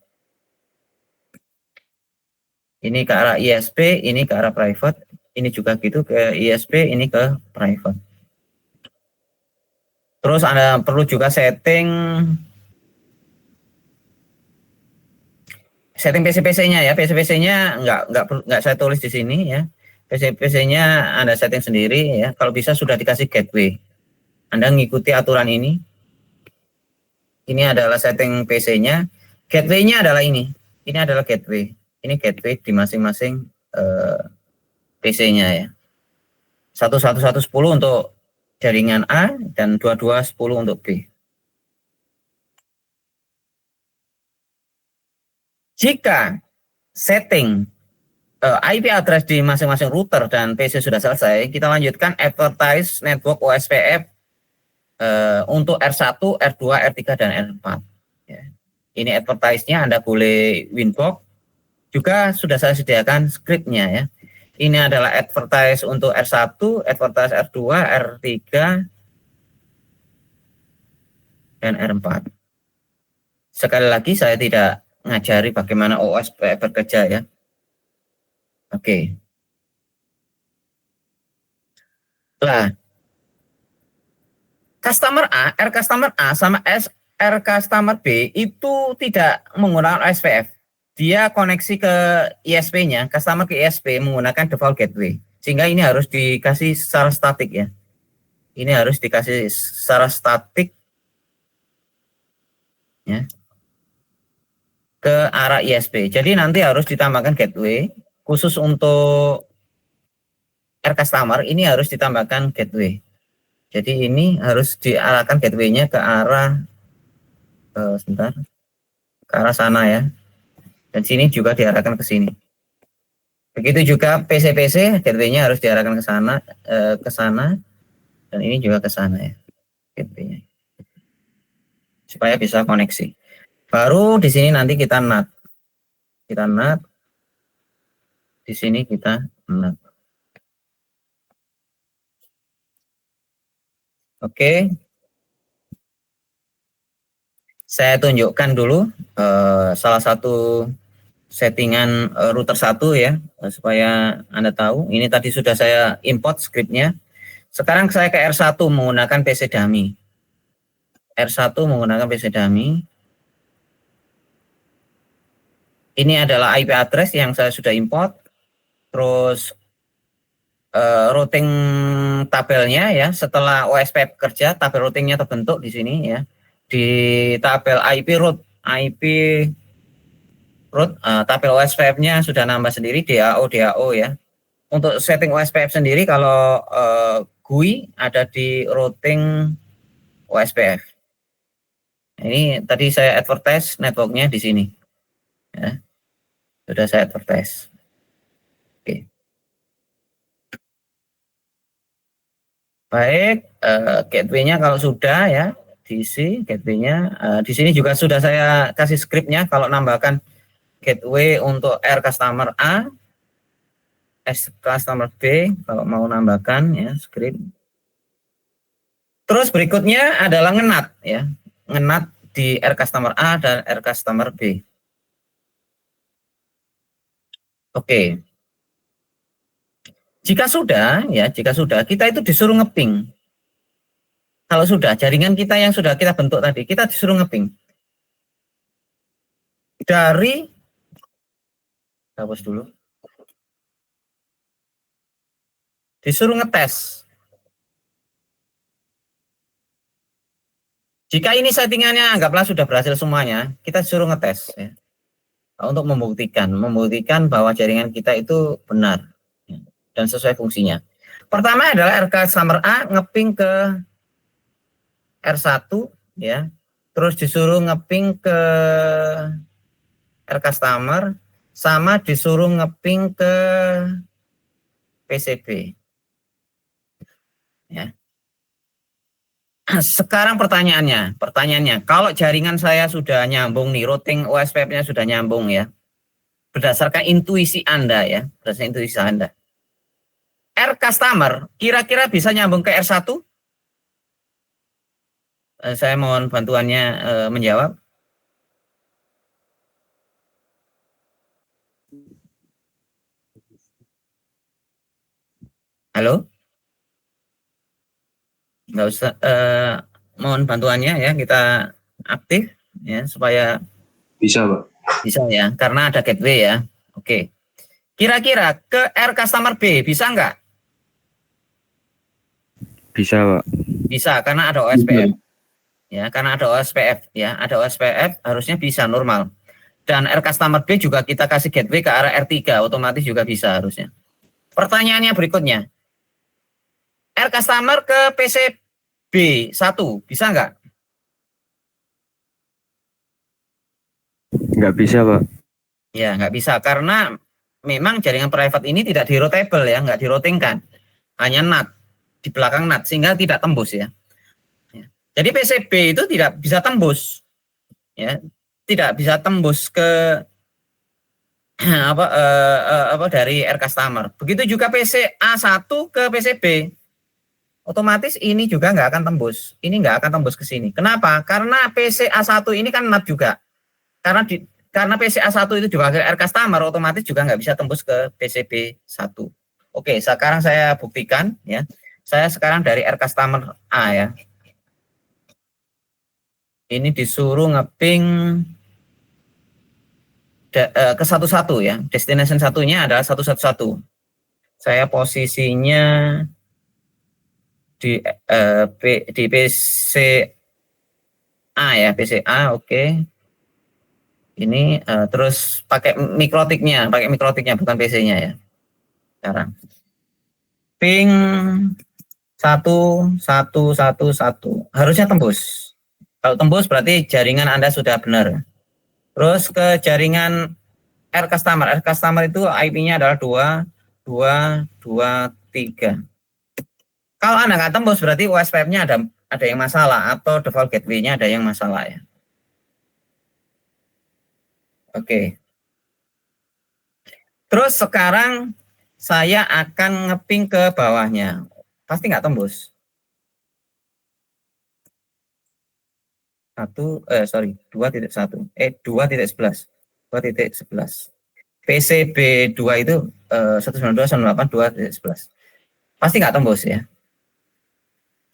Ini ke arah ISP, ini ke arah private. Ini juga gitu ke ISP, ini ke private. Terus Anda perlu juga setting PC-PC-nya ya. PC-PC-nya nggak saya tulis di sini ya. PC-PC-nya Anda setting sendiri ya. Kalau bisa sudah dikasih gateway. Anda ngikuti aturan ini. Ini adalah setting PC-nya. Gateway-nya adalah ini. Ini adalah gateway. Ini gateway di masing-masing PC-nya ya. 11110 untuk jaringan A dan 2210 untuk B. Jika setting IP address di masing-masing router dan PC sudah selesai, kita lanjutkan advertise network OSPF untuk R1, R2, R3, dan R4. Ya. Ini advertise-nya Anda boleh Winbox. Juga sudah saya sediakan script-nya ya. Ini adalah advertise untuk R1, advertise R2, R3, dan R4. Sekali lagi saya tidak ngajari bagaimana OSPF bekerja ya. Oke. Nah, customer A, R customer A sama R customer B itu tidak menggunakan OSPF. Dia koneksi ke ISP-nya, customer ke ISP menggunakan default gateway. Sehingga ini harus dikasih secara statik ya. Ini harus dikasih secara statik ya, ke arah ISP. Jadi nanti harus ditambahkan gateway khusus untuk R customer, ini harus ditambahkan gateway. Jadi ini harus diarahkan gateway-nya ke arah sebentar, ke arah sana ya. Dan sini juga diarahkan ke sini. Begitu juga PC-PC, gateway-nya harus diarahkan ke sana, dan ini juga ke sana ya, gateway-nya. Supaya bisa koneksi. Baru di sini nanti kita NAT. Kita NAT. Di sini kita NAT. Oke. Saya tunjukkan dulu salah satu settingan router 1 ya, supaya Anda tahu. Ini tadi sudah saya import scriptnya. Sekarang saya ke R1 menggunakan PC dummy. R1 menggunakan PC dummy. Ini adalah IP address yang saya sudah import. Terus routing tabelnya ya, setelah OSPF kerja, tabel routingnya terbentuk di sini ya. Di tabel IP route, tabel OSPF-nya sudah nambah sendiri, DAO ya. Untuk setting OSPF sendiri, kalau GUI ada di routing OSPF. Ini tadi saya advertise networknya di sini. Ya. Sudah saya advertise. Oke. Baik, gateway-nya kalau sudah ya, diisi gateway-nya. Di sini juga sudah saya kasih script-nya kalau nambahkan gateway untuk R customer A, S customer B, kalau mau nambahkan ya script. Terus berikutnya adalah ngenat ya, ngenat di R customer A dan R customer B. Oke. Jika sudah ya, kita itu disuruh ngeping. Kalau sudah jaringan kita yang sudah kita bentuk tadi, kita disuruh ngeping. Dari hapus dulu. Disuruh ngetes. Jika ini settingannya anggaplah sudah berhasil semuanya, kita disuruh ngetes ya. Untuk membuktikan bahwa jaringan kita itu benar ya, dan sesuai fungsinya. Pertama adalah R customer A ngeping ke R1 ya. Terus disuruh ngeping ke R customer sama disuruh ngeping ke PCB. Ya. Sekarang pertanyaannya, kalau jaringan saya sudah nyambung nih, routing OSPF-nya sudah nyambung ya, berdasarkan intuisi Anda ya, R customer kira-kira bisa nyambung ke R1? Saya mohon bantuannya menjawab. Halo? Nggak usah, mohon bantuannya ya, kita aktif ya supaya Bisa, Pak. bisa ya, karena ada gateway ya. Oke. Kira-kira ke R customer B bisa nggak? Bisa, Pak. Bisa, karena ada OSPF. Ya, karena ada OSPF ya, ada OSPF harusnya bisa normal. Dan R customer B juga kita kasih gateway ke arah R3, otomatis juga bisa harusnya. Pertanyaannya berikutnya, R customer ke PC B1, bisa nggak? Nggak bisa, Pak. Ya, nggak bisa, karena memang jaringan private ini tidak di-routable ya, nggak di-routingkan. Hanya NAT, di belakang NAT, sehingga tidak tembus ya. Jadi PCB itu tidak bisa tembus, ya, tidak bisa tembus ke apa dari R customer. Begitu juga PC A1 ke PCB, otomatis ini juga nggak akan tembus. Ini nggak akan tembus ke sini. Kenapa? Karena PC A1 ini kan NAT juga. Karena PC A1 itu juga ke R customer, otomatis juga nggak bisa tembus ke PCB 1. Oke, sekarang saya buktikan ya. Saya sekarang dari R customer A ya. Ini disuruh ngeping ke 11 ya. Destination satunya adalah 111. Saya posisinya di PC A ya, PC A, oke. Ini terus pakai mikrotiknya bukan PC-nya ya. Sekarang ping 1111 harusnya tembus. Kalau tembus berarti jaringan Anda sudah benar. Terus ke jaringan R customer. R customer itu IP-nya adalah 2223. Kalau Anda nggak tembus berarti OSPF-nya ada yang masalah atau default gateway-nya ada yang masalah ya. Oke. Terus sekarang saya akan ngeping ke bawahnya. Pasti nggak tembus. 2.1. 2.11. 2.11. PCB 2 itu 192.168.2.11. Pasti nggak tembus ya.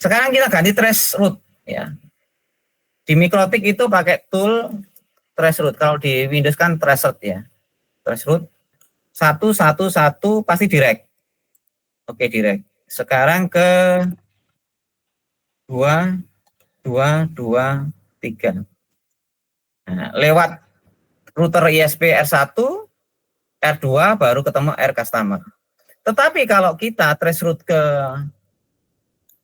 Sekarang kita ganti trace root ya. Di Mikrotik itu pakai tool trace root. Kalau di Windows kan trace root ya. Trace root 111 pasti direct. Oke, direct. Sekarang ke 2223. Nah, lewat router ISP R1, R2 baru ketemu R customer. Tetapi kalau kita trace root ke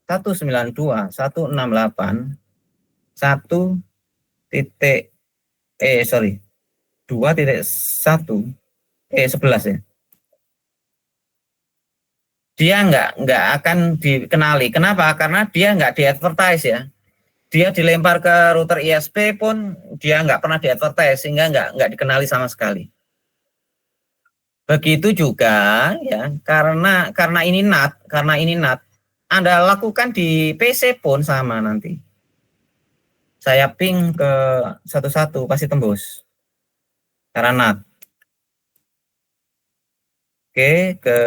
192, 168, 1 titik 2.1 11 ya. Dia nggak akan dikenali. Kenapa? Karena dia nggak di-advertise ya. Dia dilempar ke router ISP pun dia nggak pernah di-advertise sehingga nggak dikenali sama sekali. Begitu juga ya, karena ini NAT, Anda lakukan di PC pun sama nanti. Saya ping ke 11 pasti tembus. Karena NAT. Oke, ke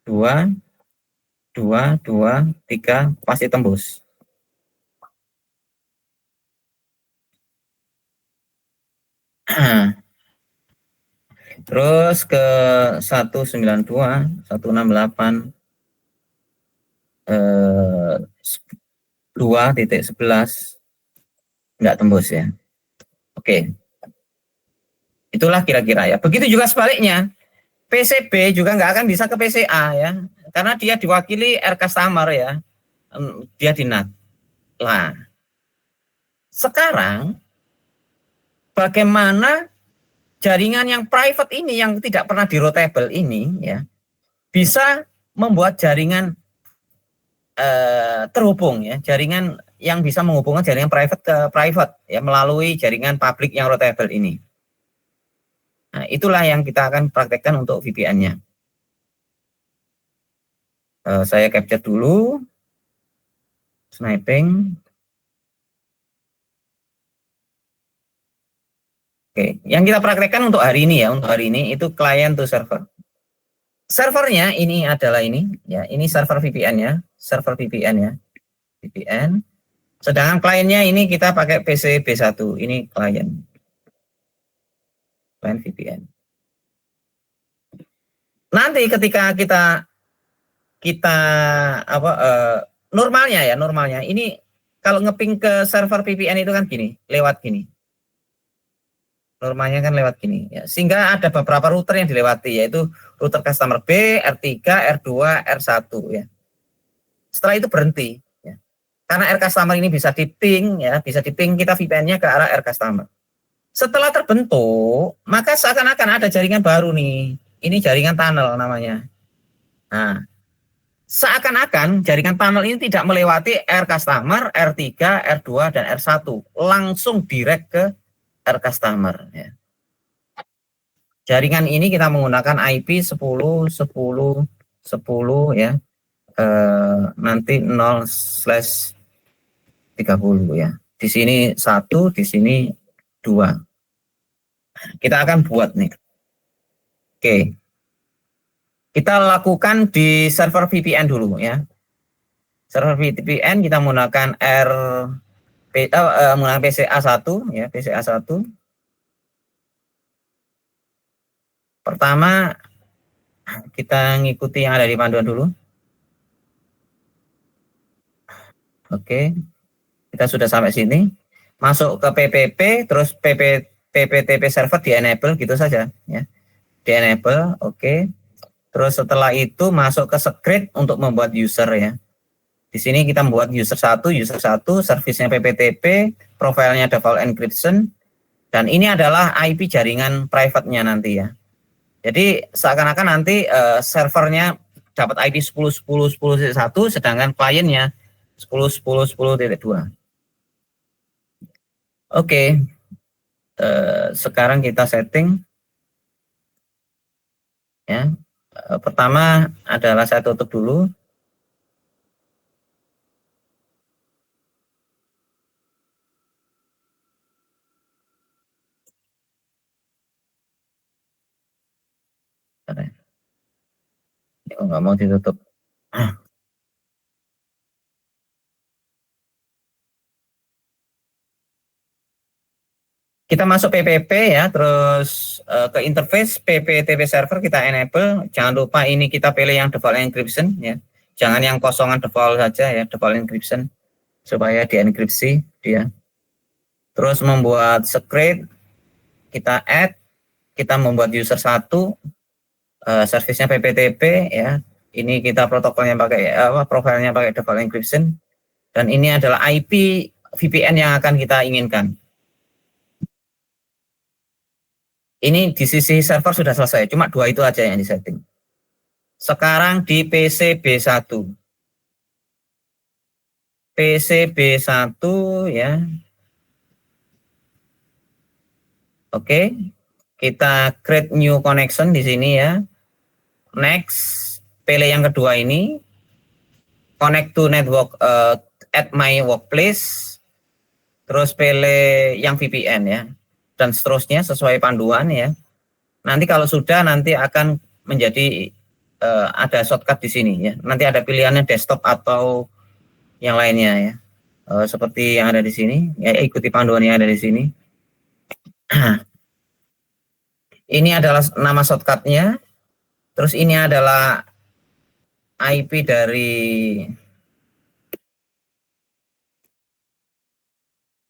2.2.2.3 pasti tembus. Terus ke 192, 168, 2.11 nggak tembus ya. Oke. Itulah kira-kira ya. Begitu juga sebaliknya. PCB juga nggak akan bisa ke PCA ya. Karena dia diwakili R customer ya. Dia di NAT. Nah, sekarang bagaimana jaringan yang private ini yang tidak pernah di-routable ini ya bisa membuat jaringan terhubung ya, jaringan yang bisa menghubungkan jaringan private ke private ya melalui jaringan publik yang routable ini. Nah, itulah yang kita akan praktekkan untuk VPN-nya. Saya capture dulu. Sniping. Oke, yang kita praktekkan untuk hari ini ya, untuk hari ini itu client to server. Servernya ini adalah ini ya, ini server VPN ya, server VPN ya. VPN. Sedangkan kliennya ini kita pakai PC B1, ini klien. Klien VPN. Nanti ketika kita normalnya ini kalau ngeping ke server VPN itu kan gini, lewat gini. Normanya kan lewat gini ya. Sehingga ada beberapa router yang dilewati, yaitu router customer B, R3, R2, R1 ya. Setelah itu berhenti ya. Karena R customer ini bisa di-ping ya, bisa di-ping kita VPN-nya ke arah R customer. Setelah terbentuk, maka seakan-akan ada jaringan baru nih. Ini jaringan tunnel namanya. Nah, seakan-akan jaringan tunnel ini tidak melewati R customer, R3, R2, dan R1. Langsung direct ke R customer. Ya. Jaringan ini kita menggunakan IP 10, 10, 10 ya. Nanti 0/30 ya. Di sini 1, di sini 2. Kita akan buat nih. Oke. Kita lakukan di server VPN dulu ya. Server VPN kita menggunakan menggunakan PCA1 ya, PCA1. Pertama kita ngikuti yang ada di panduan dulu. Oke. Kita sudah sampai sini. Masuk ke PPP, terus PPTP server di enable gitu saja ya. Di enable, oke. Terus setelah itu masuk ke script untuk membuat user ya. Di sini kita membuat user 1, servisnya PPTP, profilnya default encryption, dan ini adalah IP jaringan private-nya nanti ya. Jadi seakan-akan nanti servernya dapat ID 10.10.10.1, sedangkan kliennya 10.10.10.2. Oke, sekarang kita setting ya. Pertama adalah saya tutup dulu. Oh, nggak mau ditutup. Kita masuk PPP ya, terus ke interface PPTP server kita enable. Jangan lupa ini kita pilih yang default encryption ya. Jangan yang kosongan default saja ya, default encryption supaya dienkripsi dia. Terus membuat script, kita add, kita membuat user 1, servisnya PPTP ya. Ini kita protokolnya pakai profilnya pakai default encryption, dan ini adalah IP VPN yang akan kita inginkan. Ini di sisi server sudah selesai, cuma 2 itu aja yang disetting. Sekarang di PCB1. PCB1 ya. Oke. Kita create new connection di sini ya. Next, pilih yang kedua ini. Connect to network at my workplace. Terus pilih yang VPN ya. Dan seterusnya sesuai panduan ya. Nanti kalau sudah nanti akan menjadi ada shortcut di sini ya. Nanti ada pilihannya desktop atau yang lainnya ya. Seperti yang ada di sini ya, ikuti panduan yang ada di sini. Ini adalah nama shortcutnya. Terus ini adalah IP dari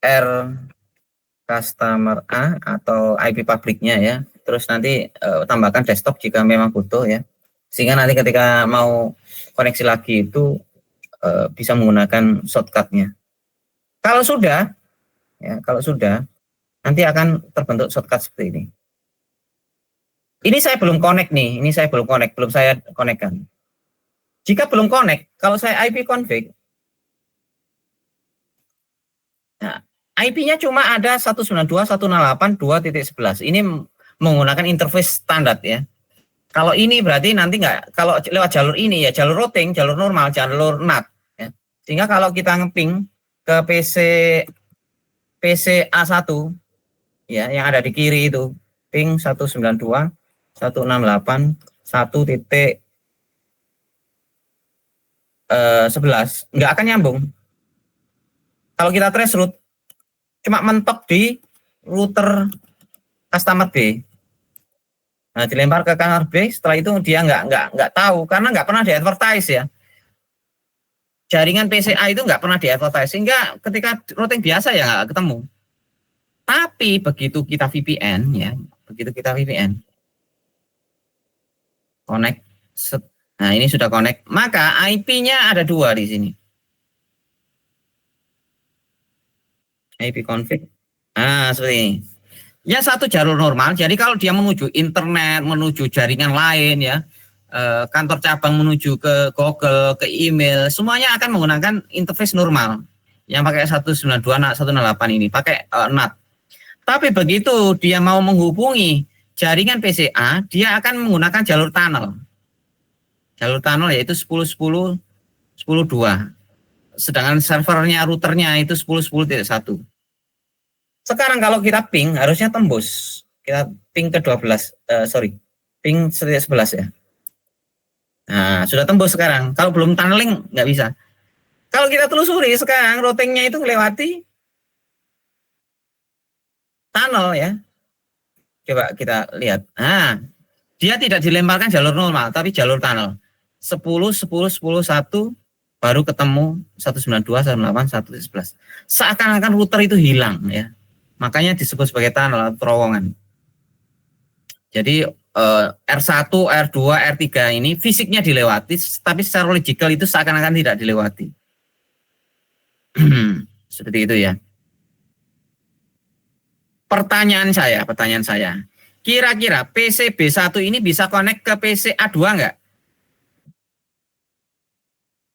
R customer A atau IP pabriknya ya. Terus nanti tambahkan desktop jika memang butuh ya. Sehingga nanti ketika mau koneksi lagi itu bisa menggunakan shortcutnya. Kalau sudah ya, nanti akan terbentuk shortcut seperti ini. Ini saya belum connect nih, belum saya connect-kan. Jika belum connect, kalau saya IP config, nah, IP-nya cuma ada 192.168.2.11. Ini menggunakan interface standar ya. Kalau ini berarti nanti nggak, kalau lewat jalur ini ya, jalur routing, jalur normal, jalur NAT. Ya. Sehingga kalau kita ngeping ke PCA1 ya, yang ada di kiri itu, ping 192.168.1.11, nggak akan nyambung. Kalau kita trace route, cuma mentok di router customer B. Nah, dilempar ke customer B, setelah itu dia nggak tahu karena nggak pernah di-advertise ya. Jaringan PCA itu nggak pernah di-advertise, sehingga ketika routing biasa ya nggak ketemu. Tapi begitu kita VPN ya, begitu kita VPN connect, nah ini sudah connect, maka IP-nya ada 2 di sini. IP config. Nah, seperti ini. Ya, satu jalur normal. Jadi kalau dia menuju internet, menuju jaringan lain ya, kantor cabang menuju ke Google, ke email, semuanya akan menggunakan interface normal yang pakai 192.168 ini, pakai NAT. Tapi begitu dia mau menghubungi jaringan PCA, dia akan menggunakan jalur tunnel. Jalur tunnel yaitu 10.10.10.2. Sedangkan servernya, routernya itu 10.10.1. Sekarang kalau kita ping, harusnya tembus. Kita ping ke 12, ping 11 ya. Nah, sudah tembus sekarang. Kalau belum tunneling, nggak bisa. Kalau kita telusuri sekarang, routingnya itu melewati tunnel ya. Coba kita lihat. Nah, dia tidak dilemparkan jalur normal, tapi jalur tunnel. 10.10.10.1 baru ketemu 192.168.111. Seakan-akan router itu hilang ya. Makanya disebut sebagai tunnel atau terowongan. Jadi R1, R2, R3 ini fisiknya dilewati, tapi secara logical itu seakan-akan tidak dilewati. Seperti itu ya. Pertanyaan saya, kira-kira PCB1 ini bisa connect ke PCA2 enggak?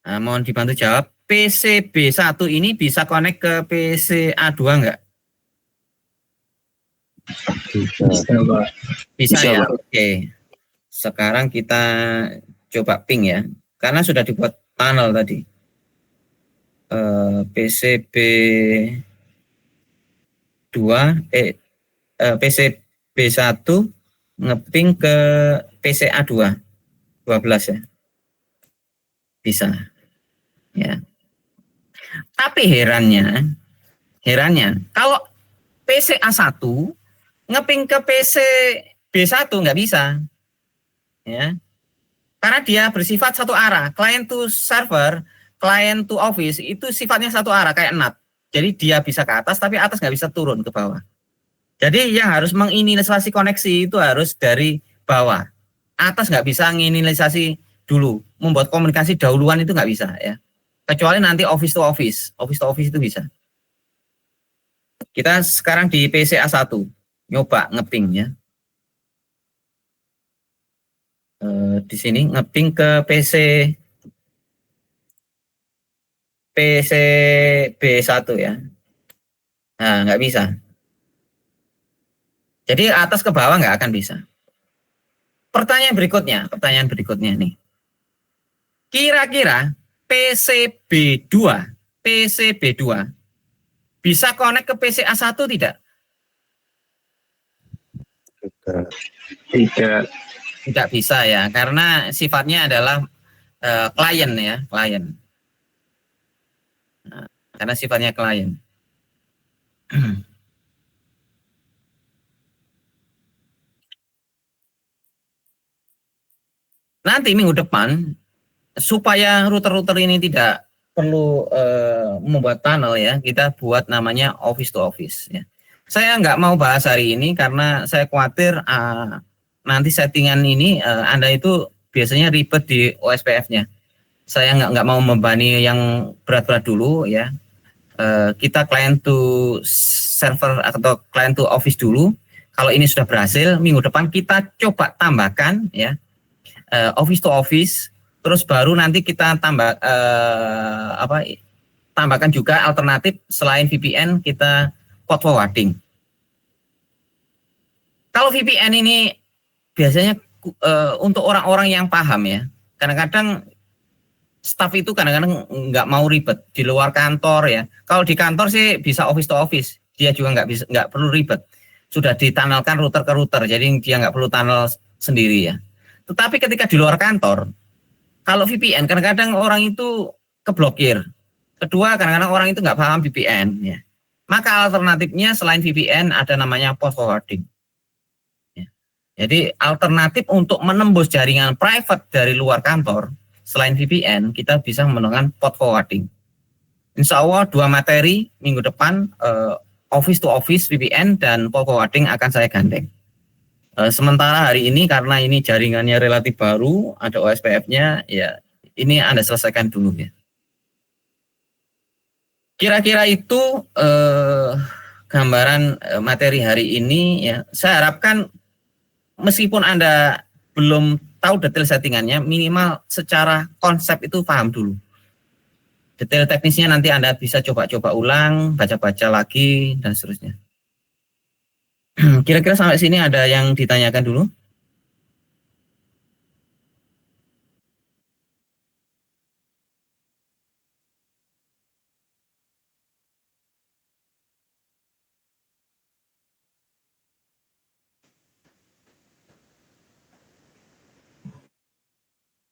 Nah, mohon dibantu jawab. PCB1 ini bisa connect ke PCA2 enggak? Bisa ya. Oke. Sekarang kita coba ping ya. Karena sudah dibuat tunnel tadi. PCB1 ngeping ke PCA2 12 ya. Bisa. Ya. Tapi herannya kalau PCA1 ngeping ke PCB1 nggak bisa. Ya. Karena dia bersifat satu arah, client to server, client to office itu sifatnya satu arah kayak NAT. Jadi dia bisa ke atas tapi atas nggak bisa turun ke bawah. Jadi yang harus menginisialisasi koneksi itu harus dari bawah. Atas nggak bisa menginisialisasi dulu, membuat komunikasi dahuluan itu nggak bisa ya. Kecuali nanti office to office itu bisa. Kita sekarang di PCA1 nyoba ngeping ya. Di sini ngeping ke PCB1 ya. Nah, nggak bisa. Jadi atas ke bawah nggak akan bisa. Pertanyaan berikutnya nih. Kira-kira PCB2 bisa connect ke PCA1 tidak? Tidak bisa ya, karena sifatnya adalah klien ya, klien. Nah, karena sifatnya klien. Nanti minggu depan supaya router-router ini tidak perlu membuat tunnel ya, kita buat namanya office to office ya. Saya nggak mau bahas hari ini karena saya khawatir nanti settingan ini Anda itu biasanya ribet di OSPF-nya. Saya nggak mau membebani yang berat-berat dulu ya. Kita client to server atau client to office dulu. Kalau ini sudah berhasil, minggu depan kita coba tambahkan ya office to office. Terus baru nanti kita tambahkan juga alternatif selain VPN kita port forwarding. Kalau VPN ini biasanya untuk orang-orang yang paham ya. Kadang-kadang staff itu kadang-kadang nggak mau ribet di luar kantor ya. Kalau di kantor sih bisa office to office, dia juga nggak perlu ribet. Sudah ditanalkan router ke router, jadi dia nggak perlu tunnel sendiri ya. Tetapi ketika di luar kantor, kalau VPN kadang-kadang orang itu keblokir. Kedua, kadang-kadang orang itu nggak paham VPN ya. Maka alternatifnya selain VPN ada namanya port forwarding. Ya. Jadi alternatif untuk menembus jaringan private dari luar kantor selain VPN kita bisa menggunakan port forwarding. Insya Allah 2 materi minggu depan office to office VPN dan call forwarding akan saya gandeng. Sementara hari ini karena ini jaringannya relatif baru, ada OSPF-nya, ya ini Anda selesaikan dulu ya. Kira-kira itu gambaran materi hari ini ya. Saya harapkan meskipun Anda belum tahu detail settingannya, minimal secara konsep itu paham dulu. Detail teknisnya nanti Anda bisa coba-coba ulang, baca-baca lagi, dan seterusnya. Kira-kira sampai sini ada yang ditanyakan dulu?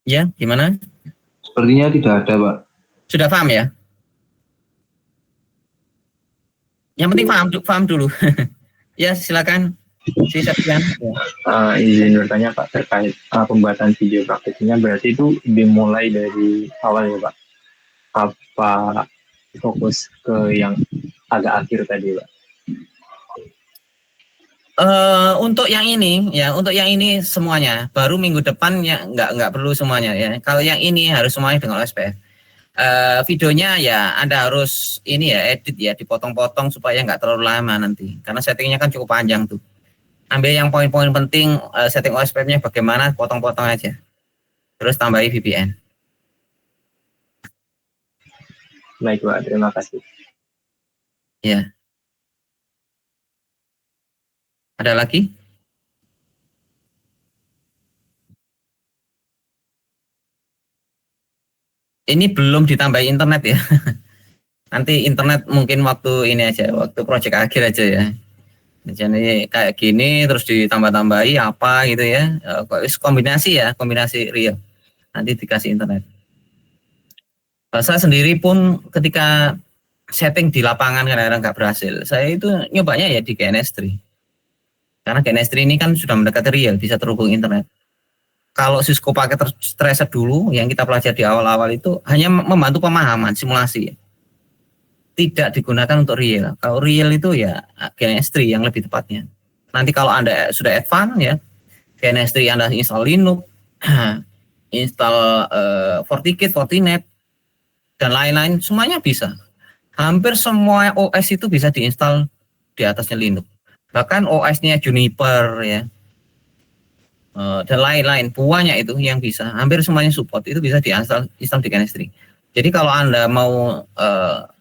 Ya, gimana? Sepertinya tidak ada, Pak. Sudah paham ya? Yang penting paham dulu. Ya, silakan. Si Septian. Izin bertanya Pak terkait pembuatan video praktiknya, berarti itu dimulai dari awal ya Pak? Apa fokus ke yang agak akhir tadi Pak? Untuk yang ini ya, untuk yang ini semuanya. Baru minggu depan ya nggak perlu semuanya ya. Kalau yang ini harus semuanya dengan OSPF. Videonya ya Anda harus ini ya edit ya, dipotong-potong supaya nggak terlalu lama nanti. Karena settingnya kan cukup panjang tuh. Ambil yang poin-poin penting, setting OSPF-nya bagaimana, potong-potong aja. Terus tambahi VPN. Baik Pak, terima kasih. Ya. Ada lagi? Ini belum ditambahi internet ya. Nanti internet mungkin waktu ini aja, waktu project akhir aja ya. Jadi kayak gini terus ditambah-tambahi apa gitu ya. Kombinasi ya, kombinasi real. Nanti dikasih internet. Saya sendiri pun ketika setting di lapangan kadang-kadang nggak berhasil. Saya itu nyobanya ya di GNS3. Karena GNS3 ini kan sudah mendekati real, bisa terhubung internet. Kalau Cisco pakai Tracer dulu, yang kita pelajari di awal-awal itu hanya membantu pemahaman, simulasi. Tidak digunakan untuk real. Kalau real itu ya GNS3 yang lebih tepatnya. Nanti kalau Anda sudah advance ya, GNS3 Anda install Linux, install FortiGate, Fortinet, dan lain-lain, semuanya bisa. Hampir semua OS itu bisa diinstal di atasnya Linux. Bahkan OS-nya Juniper ya, dan lain-lain, banyak itu yang bisa, hampir semuanya support, itu bisa diinstal di GNS3. Jadi kalau Anda mau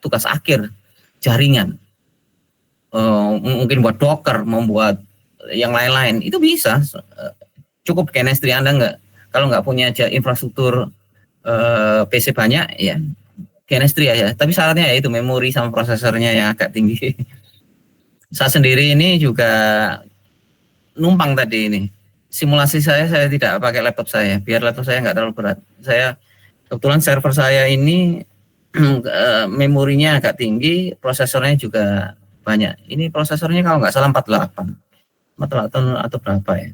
tugas akhir jaringan, mungkin buat Docker, membuat yang lain-lain, itu bisa. Cukup GNS3 Anda kalau nggak punya infrastruktur PC banyak, ya GNS3 aja. Tapi syaratnya ya itu memori sama prosesornya yang agak tinggi. Saya sendiri ini juga numpang tadi ini. Simulasi saya tidak pakai laptop saya, biar laptop saya nggak terlalu berat. Saya kebetulan server saya ini memorinya agak tinggi, prosesornya juga banyak. Ini prosesornya kalau nggak salah 48 atau berapa ya.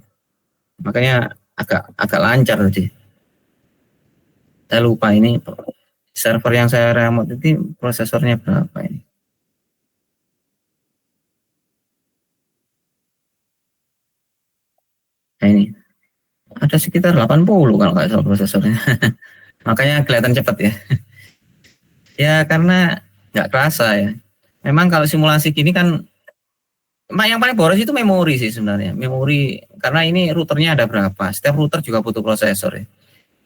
Makanya agak lancar tadi. Saya lupa ini server yang saya remote itu prosesornya berapa ini. Nah ini ada sekitar 80 kalau nggak salah prosesornya. Makanya kelihatan cepat ya. Ya karena nggak kerasa ya. Memang kalau simulasi gini kan yang paling boros itu memori sih sebenarnya. Memori karena ini routernya ada berapa. Setiap router juga butuh prosesor ya.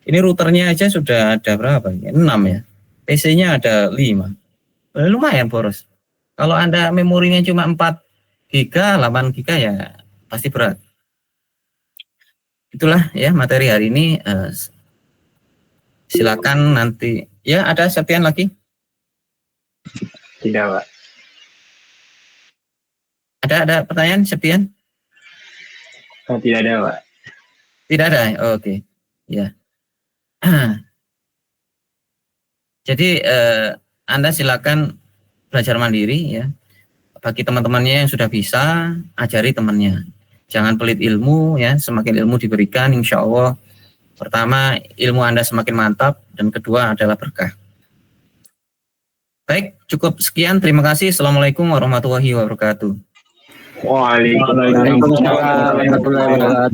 Ini routernya aja sudah ada berapa? 6 ya. PC-nya ada 5. Lumayan boros. Kalau Anda memorinya cuma 4 GB, 8 GB ya pasti berat. Itulah ya materi hari ini. Silakan nanti. Ya ada Septian lagi? Tidak Pak. Ada pertanyaan Septian? Tidak ada Pak. Tidak ada. Oke. Ya. Jadi Anda silakan belajar mandiri ya. Bagi teman-temannya yang sudah bisa, ajari temannya. Jangan pelit ilmu ya. Semakin ilmu diberikan, insya Allah. Pertama, ilmu Anda semakin mantap, dan kedua adalah berkah. Baik, cukup sekian. Terima kasih. Assalamualaikum warahmatullahi wabarakatuh. Waalaikumsalam warahmatullahi wabarakatuh.